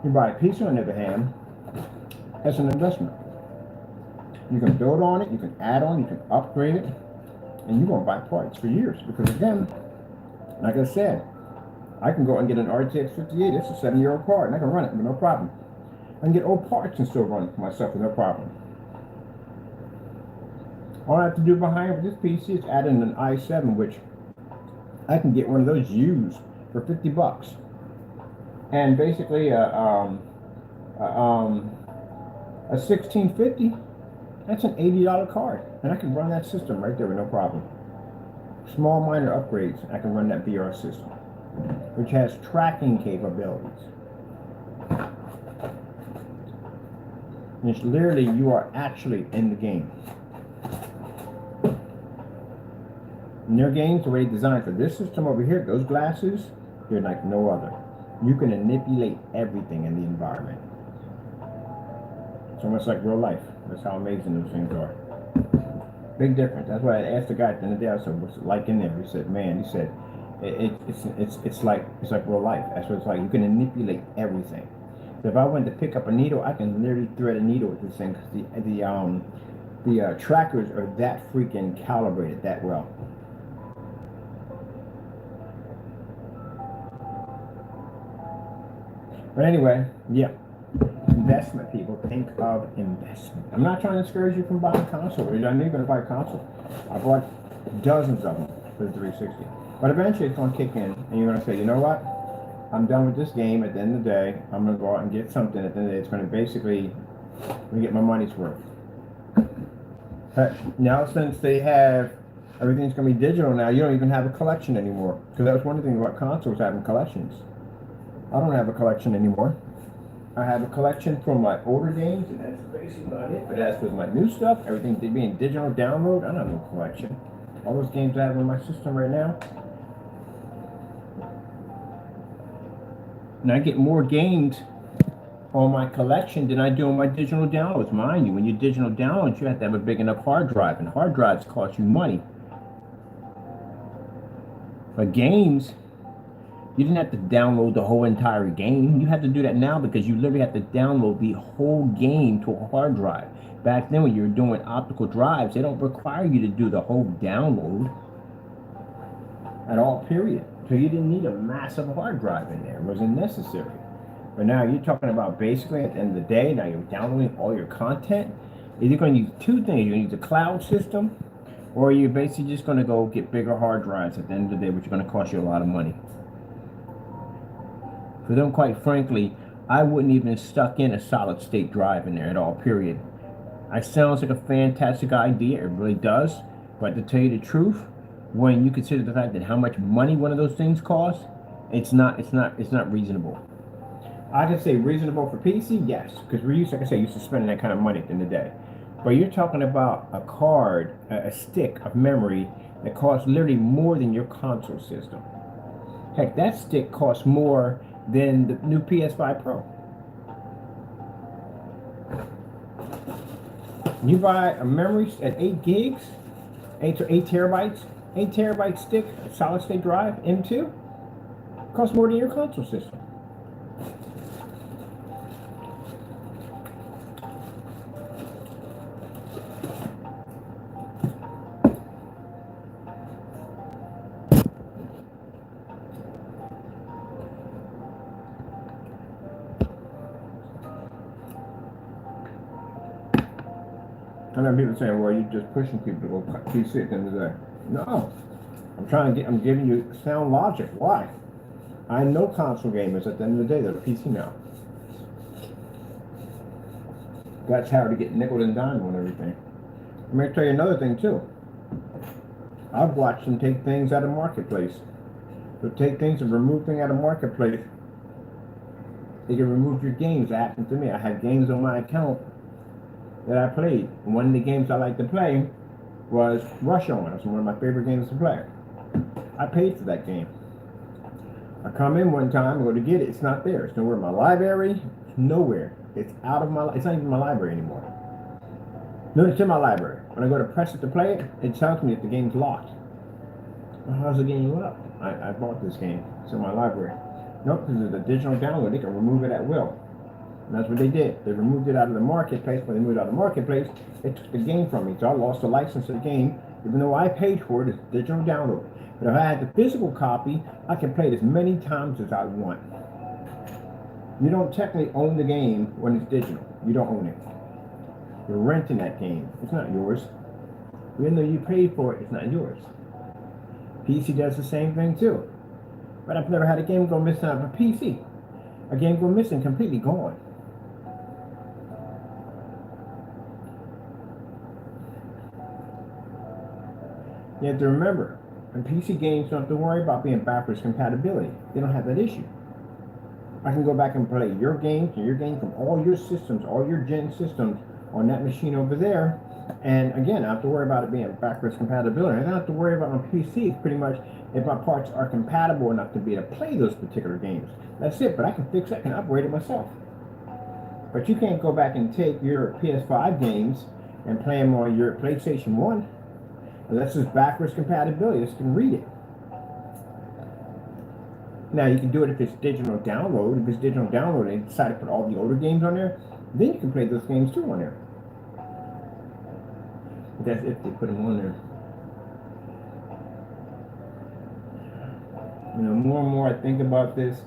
You buy a PC, on the other hand, that's an investment. You can build on it, you can add on, you can upgrade it, and you're going to buy parts for years. Because again, like I said, I can go and get an RTX 58, it's a 7-year-old card, and I can run it with no problem. I can get old parts and still run it for myself with no problem. All I have to do behind with this PC is add in an i7, which I can get one of those used for 50 bucks. And basically a 1650, that's an $80 card. And I can run that system right there with no problem. Small minor upgrades, I can run that VR system, which has tracking capabilities. And it's literally, you are actually in the game. And their games are already designed for this system over here. Those glasses, they're like no other. You can manipulate everything in the environment. It's almost like real life. That's how amazing those things are. Big difference. That's why I asked the guy at the end of the day, I said, what's it like in there? He said, man, he said, it's like real life. That's what it's like. You can manipulate everything. So if I went to pick up a needle, I can literally thread a needle with this thing, because the trackers are that freaking calibrated that well. But anyway, yeah, investment, people. Think of investment. I'm not trying to discourage you from buying a console. I know you're going to buy a console. I bought dozens of them for the 360. But eventually it's going to kick in, and you're going to say, you know what? I'm done with this game. At the end of the day, I'm going to go out and get something. At the end of the day, it's going to basically get my money's worth. But now, since they have everything's going to be digital now, you don't even have a collection anymore. Because that was one of the things about consoles, having collections. I don't have a collection anymore. I have a collection from my older games, and that's basically about it. But as with my new stuff, everything being digital download, I don't have no collection. All those games I have in my system right now. And I get more games on my collection than I do on my digital downloads. Mind you, when you digital download, you have to have a big enough hard drive, and hard drives cost you money. But games, you didn't have to download the whole entire game. You have to do that now because you literally have to download the whole game to a hard drive. Back then when you were doing optical drives, they don't require you to do the whole download at all, period. So you didn't need a massive hard drive in there. It wasn't necessary. But now you're talking about basically at the end of the day, now you're downloading all your content. You're going to use two things. You're going to use a cloud system, or you're basically just going to go get bigger hard drives at the end of the day, which is going to cost you a lot of money. For them, quite frankly, I wouldn't even stuck in a solid state drive in there at all, period. It sounds like a fantastic idea, it really does. But to tell you the truth, when you consider the fact that how much money one of those things costs, it's not reasonable. I can say reasonable for PC, yes, because we're used, like I said, used to spending that kind of money at the end of the day. But you're talking about a card, a stick of memory that costs literally more than your console system. Heck, that stick costs more than the new PS5 Pro. You buy a memory at 8 gigs, 8 terabytes, 8 terabyte stick, solid state drive, M2, costs more than your console system. I know people saying, well, you're just pushing people to go PC at the end of the day. No. I'm giving you sound logic. Why? I know console gamers at the end of the day, they're PC now. Got tired of getting nickel and dime on everything. I'm going to tell you another thing too. I've watched them take things out of marketplace. They'll take things and remove things out of marketplace. They can remove your games. That happened to me. I had games on my account that I played. And one of the games I like to play was Rush On. It's one of my favorite games to play. I paid for that game. I come in one time, I go to get it. It's not there. It's nowhere in my library. It's nowhere. It's out of my. It's not even my library anymore. No, it's in my library. When I go to press it to play it, it tells me that the game's locked. Well, how's the game locked? I bought this game. It's in my library. Nope, because it's a digital download. They can remove it at will. And that's what they did. They removed it out of the marketplace. When they moved it out of the marketplace, they took the game from me. So I lost the license of the game, even though I paid for it. It's a digital download. But if I had the physical copy, I can play it as many times as I want. You don't technically own the game when it's digital. You don't own it. You're renting that game. It's not yours. Even though you paid for it, it's not yours. PC does the same thing too. But I've never had a game go missing out of a PC. A game go missing, completely gone. You have to remember, in PC games, you don't have to worry about being backwards compatibility. They don't have that issue. I can go back and play your games and your games from all your systems, all your gen systems on that machine over there. And again, I don't have to worry about it being backwards compatibility. I don't have to worry about my PC pretty much if my parts are compatible enough to be able to play those particular games. That's it, but I can fix it, I can upgrade it myself. But you can't go back and take your PS5 games and play them on your PlayStation 1. Unless it's backwards compatibility, this can read it. Now you can do it if it's digital download. If it's digital download and they decide to put all the older games on there, then you can play those games too on there. But that's if they put them on there. You know, more and more I think about this.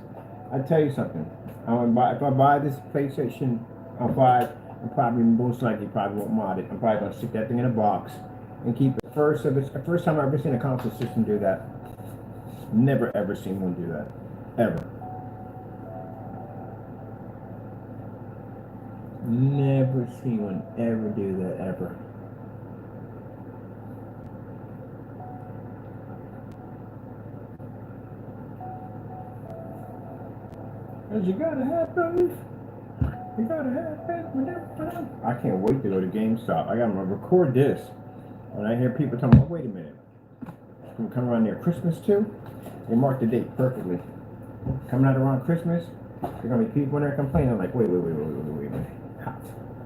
I tell you something. If I buy this PlayStation 5, I probably most likely won't mod it. I'm probably gonna stick that thing in a box and keep it. First time I've ever seen a console system do that. Never ever seen one do that. Ever. Never seen one ever do that ever. Cause you gotta have those. You gotta have that. I can't wait to go to GameStop. I gotta record this. When I hear people talking about, wait a minute, it's gonna come around near Christmas too. They mark the date perfectly. Coming out around Christmas, there's gonna be people in there complaining like, wait a minute. How?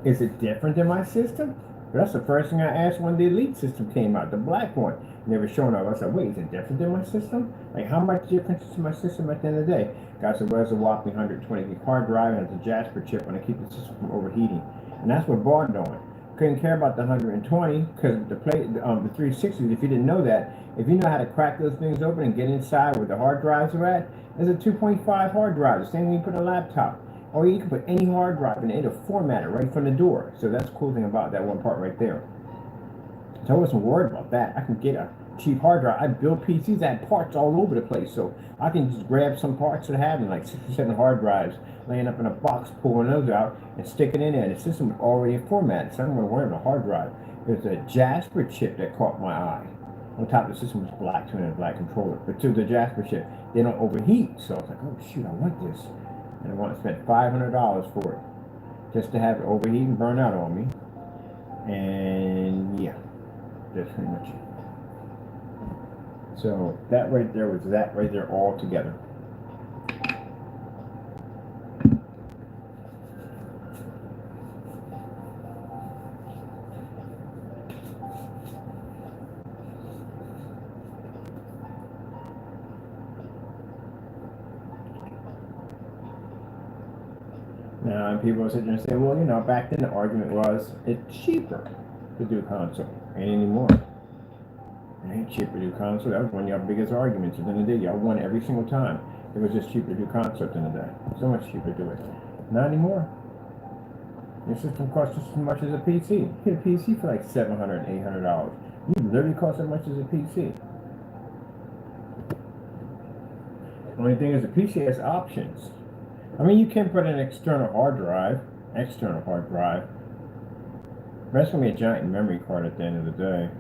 Is it different than my system? That's the first thing I asked when the Elite system came out, the black one. And they were showing up. I said, wait, is it different than my system? Like, how much difference is my system at the end of the day? Guy said, well, it's a whopping 120 gig hard drive and it's a Jasper chip and it keeps the system from overheating. And that's what bought it on. Couldn't care about the 120 because the 360s, if you didn't know that, if you know how to crack those things open and get inside where the hard drives are at, there's a 2.5 hard drive, the same way you put a laptop. Or you can put any hard drive and it'll format it right from the door. So that's the cool thing about that one part right there. So I wasn't worried about that. I can get a cheap hard drive. I build PCs that have parts all over the place. So I can just grab some parts that I have in like 67 hard drives, laying up in a box, pulling those out and stick it in there. And the system is already formatted. So I don't want to worry about a hard drive. There's a Jasper chip that caught my eye. On top of the system was black too, and a black controller. But to the Jasper chip, they don't overheat. So I was like, oh shoot, I want this. And I want to spend $500 for it just to have it overheat and burn out on me. And yeah, that's pretty much it. So that right there was that right there all together. Now, and people sit there and say, well, you know, back then the argument was it's cheaper to do console. Ain't anymore. It ain't cheaper to do console. That was one of your biggest arguments. At the end of the day, y'all won every single time. It was just cheaper to do console at the end of the day. So much cheaper to do it. Not anymore. Your system costs just as much as a PC. You get a PC for like $700, $800. You literally cost as much as a PC. Only thing is the PC has options. I mean, you can put an external hard drive, but that's gonna be a giant memory card at the end of the day.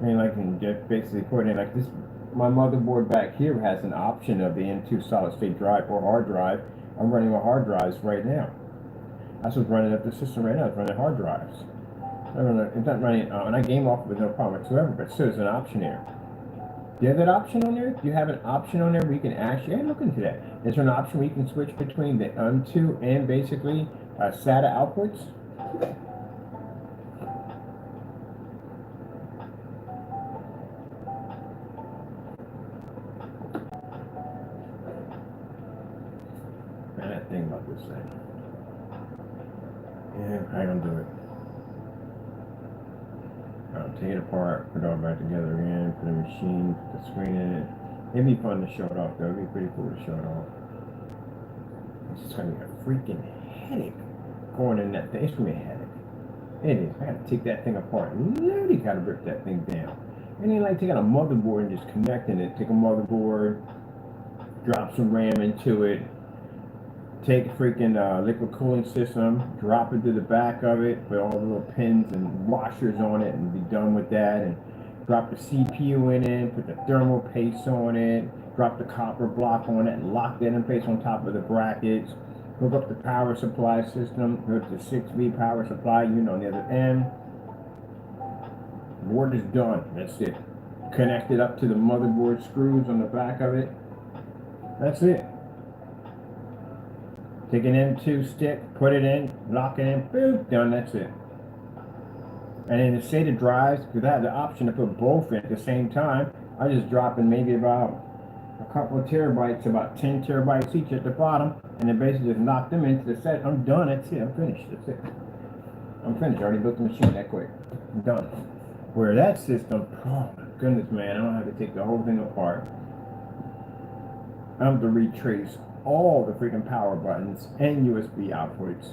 I mean, like, you can just basically put in like this. My motherboard back here has an option of the M2 solid state drive or hard drive. I'm running on hard drives right now. That's what's running up the system right now. It's running hard drives. It's not running, and I game off with no problem whatsoever, but still there's an option here. Do you have that option on there? Do you have an option on there where you can actually, look into that. Is there an option where you can switch between the M2 and basically SATA outputs? Man, that thing about this thing. Yeah, I don't do it. I'll take it apart, put it all back together again, put the machine, put the screen in it. It'd be fun to show it off though. It'd be pretty cool to show it off. It's just gonna be a freaking headache going in that thing. It's gonna be a headache. It is. I gotta take that thing apart. Literally gotta rip that thing down. And then like taking a motherboard and just connecting it. Take a motherboard, drop some RAM into it, take a freaking liquid cooling system, drop it to the back of it, put all the little pins and washers on it, and be done with that. And drop the CPU in it, put the thermal paste on it, drop the copper block on it, and lock that in place on top of the brackets. Hook up the power supply system, hook the 6V power supply unit on the other end. Board is done. That's it. Connect it up to the motherboard screws on the back of it. That's it. Take an M2 stick, put it in, lock it in, boom, done, that's it. And in the SATA drives, because I have the option to put both in at the same time, I just drop in maybe about a couple of terabytes, about 10 terabytes each at the bottom, and then basically just knock them into the set. I'm done, that's it, I'm finished, that's it. I'm finished, I already built the machine that quick. I'm done. Where that system, oh my goodness, man, I don't have to take the whole thing apart. I have to retrace all the freaking power buttons and USB outputs.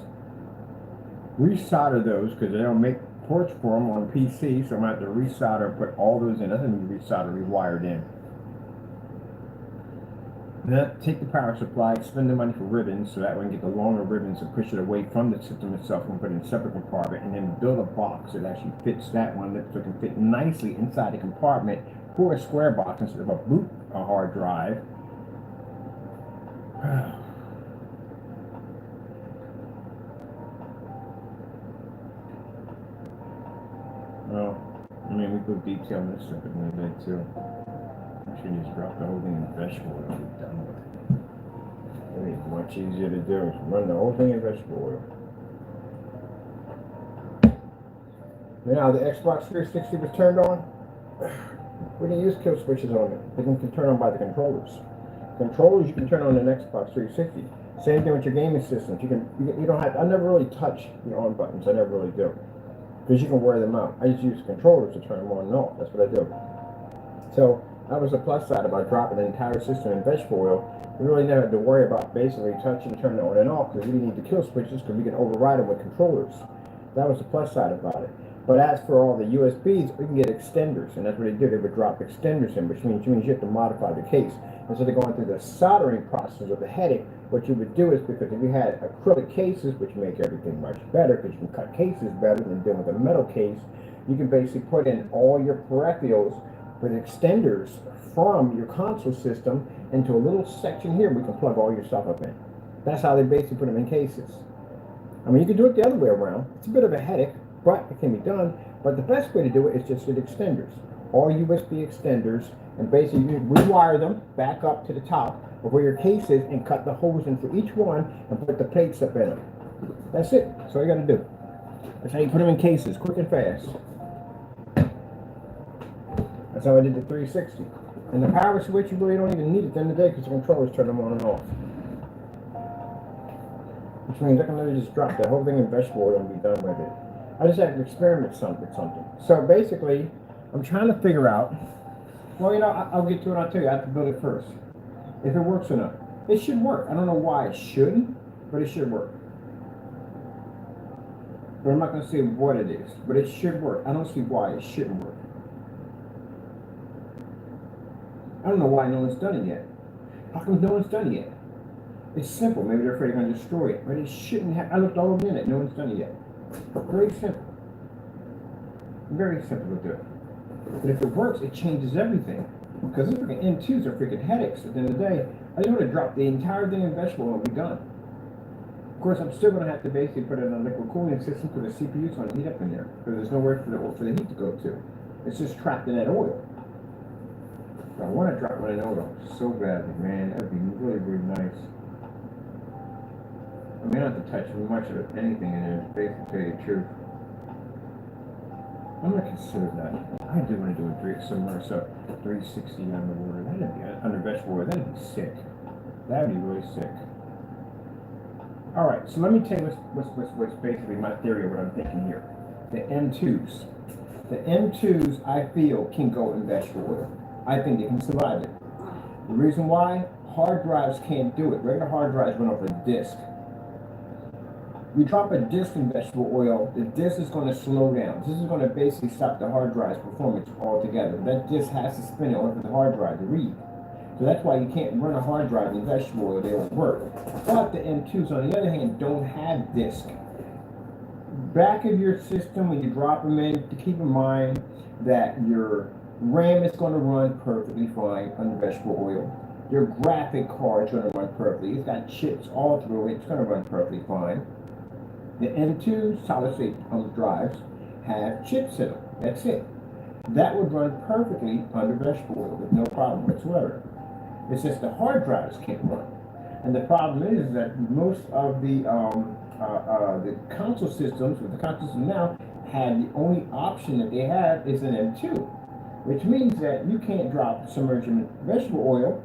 Resolder those because they don't make ports for them on PC, so I'm gonna have to resolder, put all those in. Doesn't mean resolder, rewired in. Then take the power supply, spend the money for ribbons, so that way I can get the longer ribbons and push it away from the system itself and put it in a separate compartment, and then build a box that actually fits that one, so it can fit nicely inside the compartment for a square box instead of a hard drive. Well, I mean, we put detail in this stuff at the end of the day, too. I should just drop the whole thing in vegetable oil and be done with it. I mean, it's much easier to do. Run the whole thing in vegetable oil. Now, the Xbox 360 was turned on. We didn't use kill switches on it. They can turn on by the controllers. Controllers you can turn on an Xbox 360. Same thing with your gaming systems. You don't have. I never really touch the on buttons. I never really do, because you can wear them out. I just use controllers to turn them on and off. That's what I do. So that was the plus side about dropping the entire system in vegetable oil. We really never had to worry about basically touching, turning it on and off, because we didn't need the kill switches because we can override them with controllers. That was the plus side about it. But as for all the USBs, we can get extenders, and that's what they did. They would drop extenders in, which means you have to modify the case. Instead of going through the soldering process of the headache, what you would do is, because if you had acrylic cases, which make everything much better, because you can cut cases better than dealing with a metal case, you can basically put in all your peripherals with extenders from your console system into a little section here where you can plug all your stuff up in. That's how they basically put them in cases. I mean, you can do it the other way around. It's a bit of a headache, but it can be done. But the best way to do it is just with extenders. All USB extenders, and basically you rewire them back up to the top of where your case is and cut the holes in for each one and put the plates up in them. That's it. That's all you got to do. That's how you put them in cases, quick and fast. That's how I did the 360. And the power switch, you really don't even need it at the end of the day because the controllers turn them on and off. Which means I can literally just drop the whole thing in vegetable oil and be done with it. I just have to experiment with something. So basically, I'm trying to figure out, well, you know, I'll get to it, I'll tell you, I have to build it first. If it works or not. It should work. I don't know why it shouldn't, but it should work. But I'm not going to say what it is, but it should work. I don't see why it shouldn't work. I don't know why no one's done it yet. How come no one's done it yet? It's simple. Maybe they're afraid they're going to destroy it, but it shouldn't have. I looked all over it. No one's done it yet. Very simple. Very simple to do. But if it works, it changes everything. Because these freaking N2s are freaking headaches. At the end of the day, I just want to drop the entire thing in vegetable oil and be done. Of course, I'm still going to have to basically put it in a liquid cooling system because the CPU's going to heat up in there. Because there's nowhere for the heat to go to. It's just trapped in that oil. So I want to drop one in oil so badly, man. That would be really, really nice. I mean, I don't have to touch much of anything in there, basically, to tell you the truth. I'm going to consider that. I do want to do a submerged up 360 underwater. That'd be under vegetable oil. That'd be sick. That'd be really sick. All right, so let me tell you what's basically my theory of what I'm thinking here. The M2s. The M2s, I feel, can go in vegetable oil. I think they can survive it. The reason why? Hard drives can't do it. Regular hard drives run off a disk. You drop a disk in vegetable oil, the disk is going to slow down. This is going to basically stop the hard drive's performance altogether. That disk has to spin in order for the hard drive to read. So that's why you can't run a hard drive in vegetable oil, they won't work. But the M2s, on the other hand, don't have disk. Back of your system, when you drop them in, to keep in mind that your RAM is going to run perfectly fine under vegetable oil. Your graphic card is going to run perfectly. It's got chips all through it. It's going to run perfectly fine. The M2 solid-state drives have chips in them. That's it. That would run perfectly under vegetable oil with no problem whatsoever. It's just the hard drives can't run. And the problem is that most of the console systems, with the console system now, have the only option that they have is an M2, which means that you can't drop submerged in vegetable oil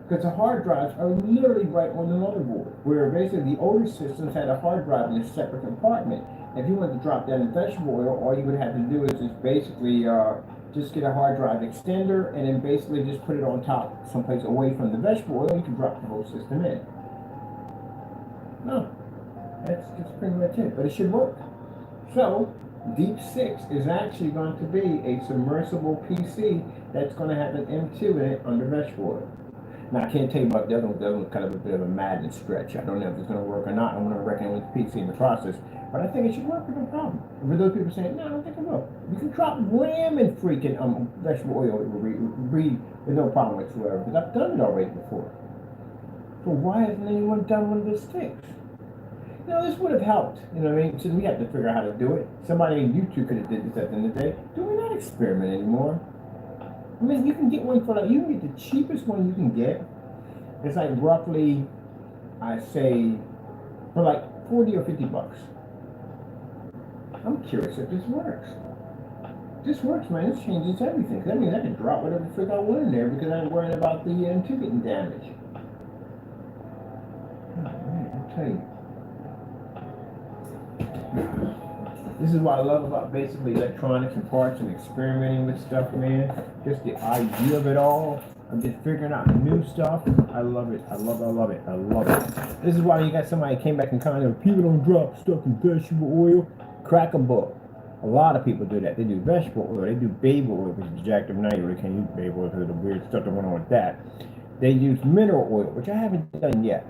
because the hard drives are literally right on the motherboard, where basically the older systems had a hard drive in a separate compartment. If you wanted to drop that in vegetable oil, all you would have to do is just basically just get a hard drive extender and then basically just put it on top someplace away from the vegetable oil. You can drop the whole system in. No, that's pretty much it, but it should work. So Deep 6 is actually going to be a submersible PC that's going to have an M2 in it under vegetable oil. Now, I can't tell you about the other one. The other one's kind of a bit of a madness stretch. I don't know if it's going to work or not. I'm going to reckon with the PC in the process. But I think it should work with no problem. And for those people saying, no, I don't think it will. You can drop RAM in freaking vegetable oil. It will read with no problem whatsoever. Because I've done it already before. So why hasn't anyone done one of those sticks? You know, this would have helped. You know what I mean? Since we have to figure out how to do it. Somebody on YouTube could have did this at the end of the day. Do we not experiment anymore? I mean, you can get one for like, you can get the cheapest one you can get. It's like roughly, I say, for like 40 or 50 bucks. I'm curious if this works. This works, man. This changes everything. That means I can drop whatever the frick I want in there because I'm worrying about the M2 getting damaged. Oh, man, I'll tell you. This is what I love about basically electronics and parts and experimenting with stuff, man. Just the idea of it all. I'm just figuring out new stuff. I love it. I love it. I love it. This is why you got somebody came back and commented, people don't drop stuff in vegetable oil. Crack a book. A lot of people do that. They do vegetable oil. They do baby oil, which is jacked up now. You really can't use baby oil because of the weird stuff that went on with that. They use mineral oil, which I haven't done yet.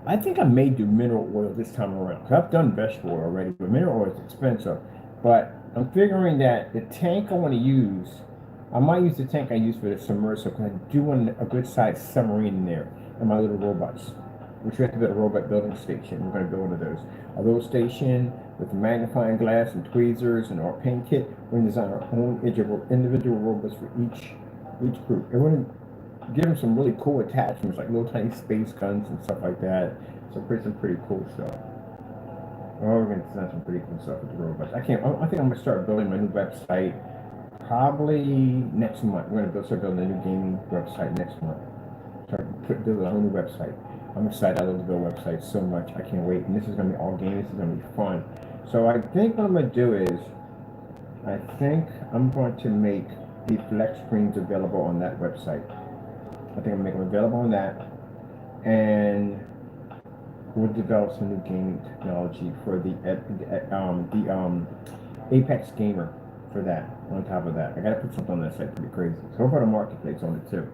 I think I may do mineral oil this time around. Cause I've done vegetable oil already, but mineral oil is expensive. But I'm figuring that the tank I want to use, I might use the tank I use for the submersible because I do want a good sized submarine in there and my little robots. Which we have to build a robot building station. We're going to build one of those. A little station with magnifying glass and tweezers and our paint kit. We're going to design our own individual robots for each group. And we're going to give them some really cool attachments, like little tiny space guns and stuff like that. So some pretty cool stuff. Oh, we're going to design some pretty cool stuff with the robots. I think I'm going to start building my new website probably next month. We're going to start building a new gaming website next month. Build a whole new website. I'm excited. I love to build websites so much. I can't wait. And this is going to be all gaming. This is going to be fun. So I think what I'm going to do is, I think I'm going to make the flex screens available on that website. I think I'm going to make them available on that. And we'll develop some new gaming technology for the Apex Gamer for that. On top of that, I got to put something on that site pretty crazy. So I'll put a marketplace on it too.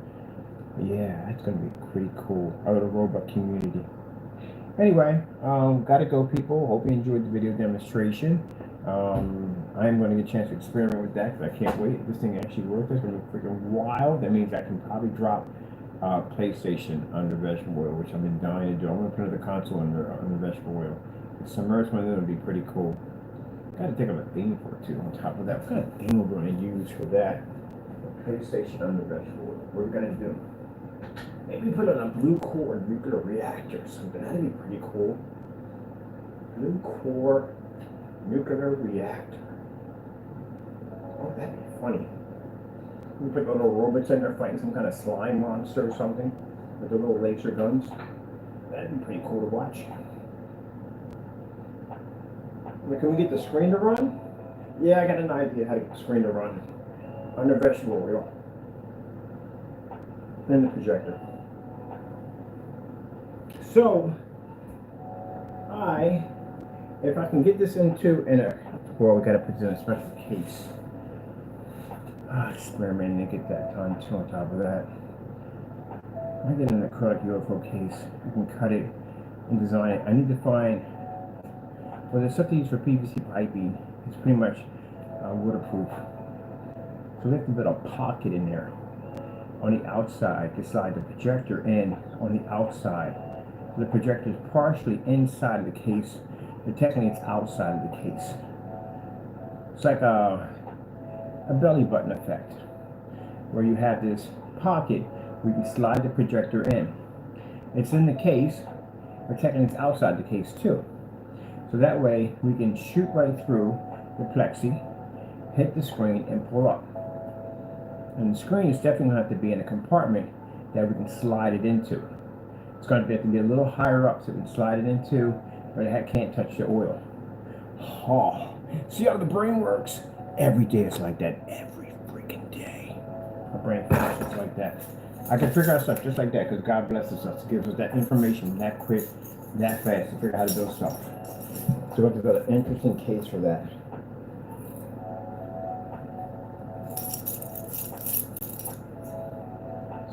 Yeah, that's gonna be pretty cool. Out of the robot community. Anyway, gotta go, people. Hope you enjoyed the video demonstration. I'm going to get a chance to experiment with that because I can't wait. If this thing actually works, it's going to be freaking wild. That means I can probably drop PlayStation under vegetable oil, which I've been dying to do. I'm going to put another console under vegetable oil. The submerged one would be pretty cool. Got to think of a theme for it too. On top of that, what kind of theme we're going to use for that? PlayStation under vegetable oil. What we're going to do? Maybe put on a blue core nuclear reactor or something. That'd be pretty cool. Blue core nuclear reactor. Oh, that'd be funny. We put little robots in there fighting some kind of slime monster or something with the little laser guns. That'd be pretty cool to watch. But can we get the screen to run? Yeah, I got an idea how to get the screen to run. Under vegetable oil. Then the projector. So, if I can get this into well, we gotta put it in a special case. Experimenting to get that on too on top of that. I get an acrylic UFO case. I can cut it and design it. I need to find, well, there's stuff to use for PVC piping. It's pretty much waterproof. So we have to put a pocket in there on the outside to slide the projector in on the outside. So the projector is partially inside of the case, but technically it's outside of the case. It's like a belly button effect, where you have this pocket where you can slide the projector in. It's in the case, but technically it's outside the case too. So that way we can shoot right through the plexi, hit the screen, and pull up. And the screen is definitely going to have to be in a compartment that we can slide it into. It's going to have to be a little higher up so we can slide it into, but it can't touch the oil. Oh, see how the brain works? Every day it's like that. Every freaking day. My brain functions like that. I can figure out stuff just like that because God blesses us. Gives us that information that quick, that fast to figure out how to build stuff. So we have to build an interesting case for that.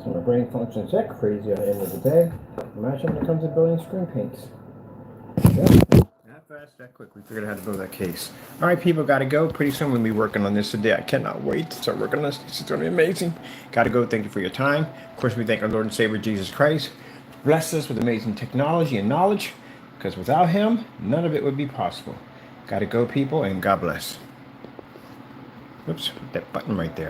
So my brain functions that crazy at the end of the day. Imagine when it comes to building screen paints. Yep. That fast, that quick. We figured out how to build that case. All right, people, gotta go. Pretty soon we'll be working on this today. I cannot wait to start working on this. This is gonna be amazing. Gotta go. Thank you for your time. Of course, we thank our Lord and Savior Jesus Christ. Bless us with amazing technology and knowledge, because without Him, none of it would be possible. Gotta go, people, and God bless. Oops, put that button right there.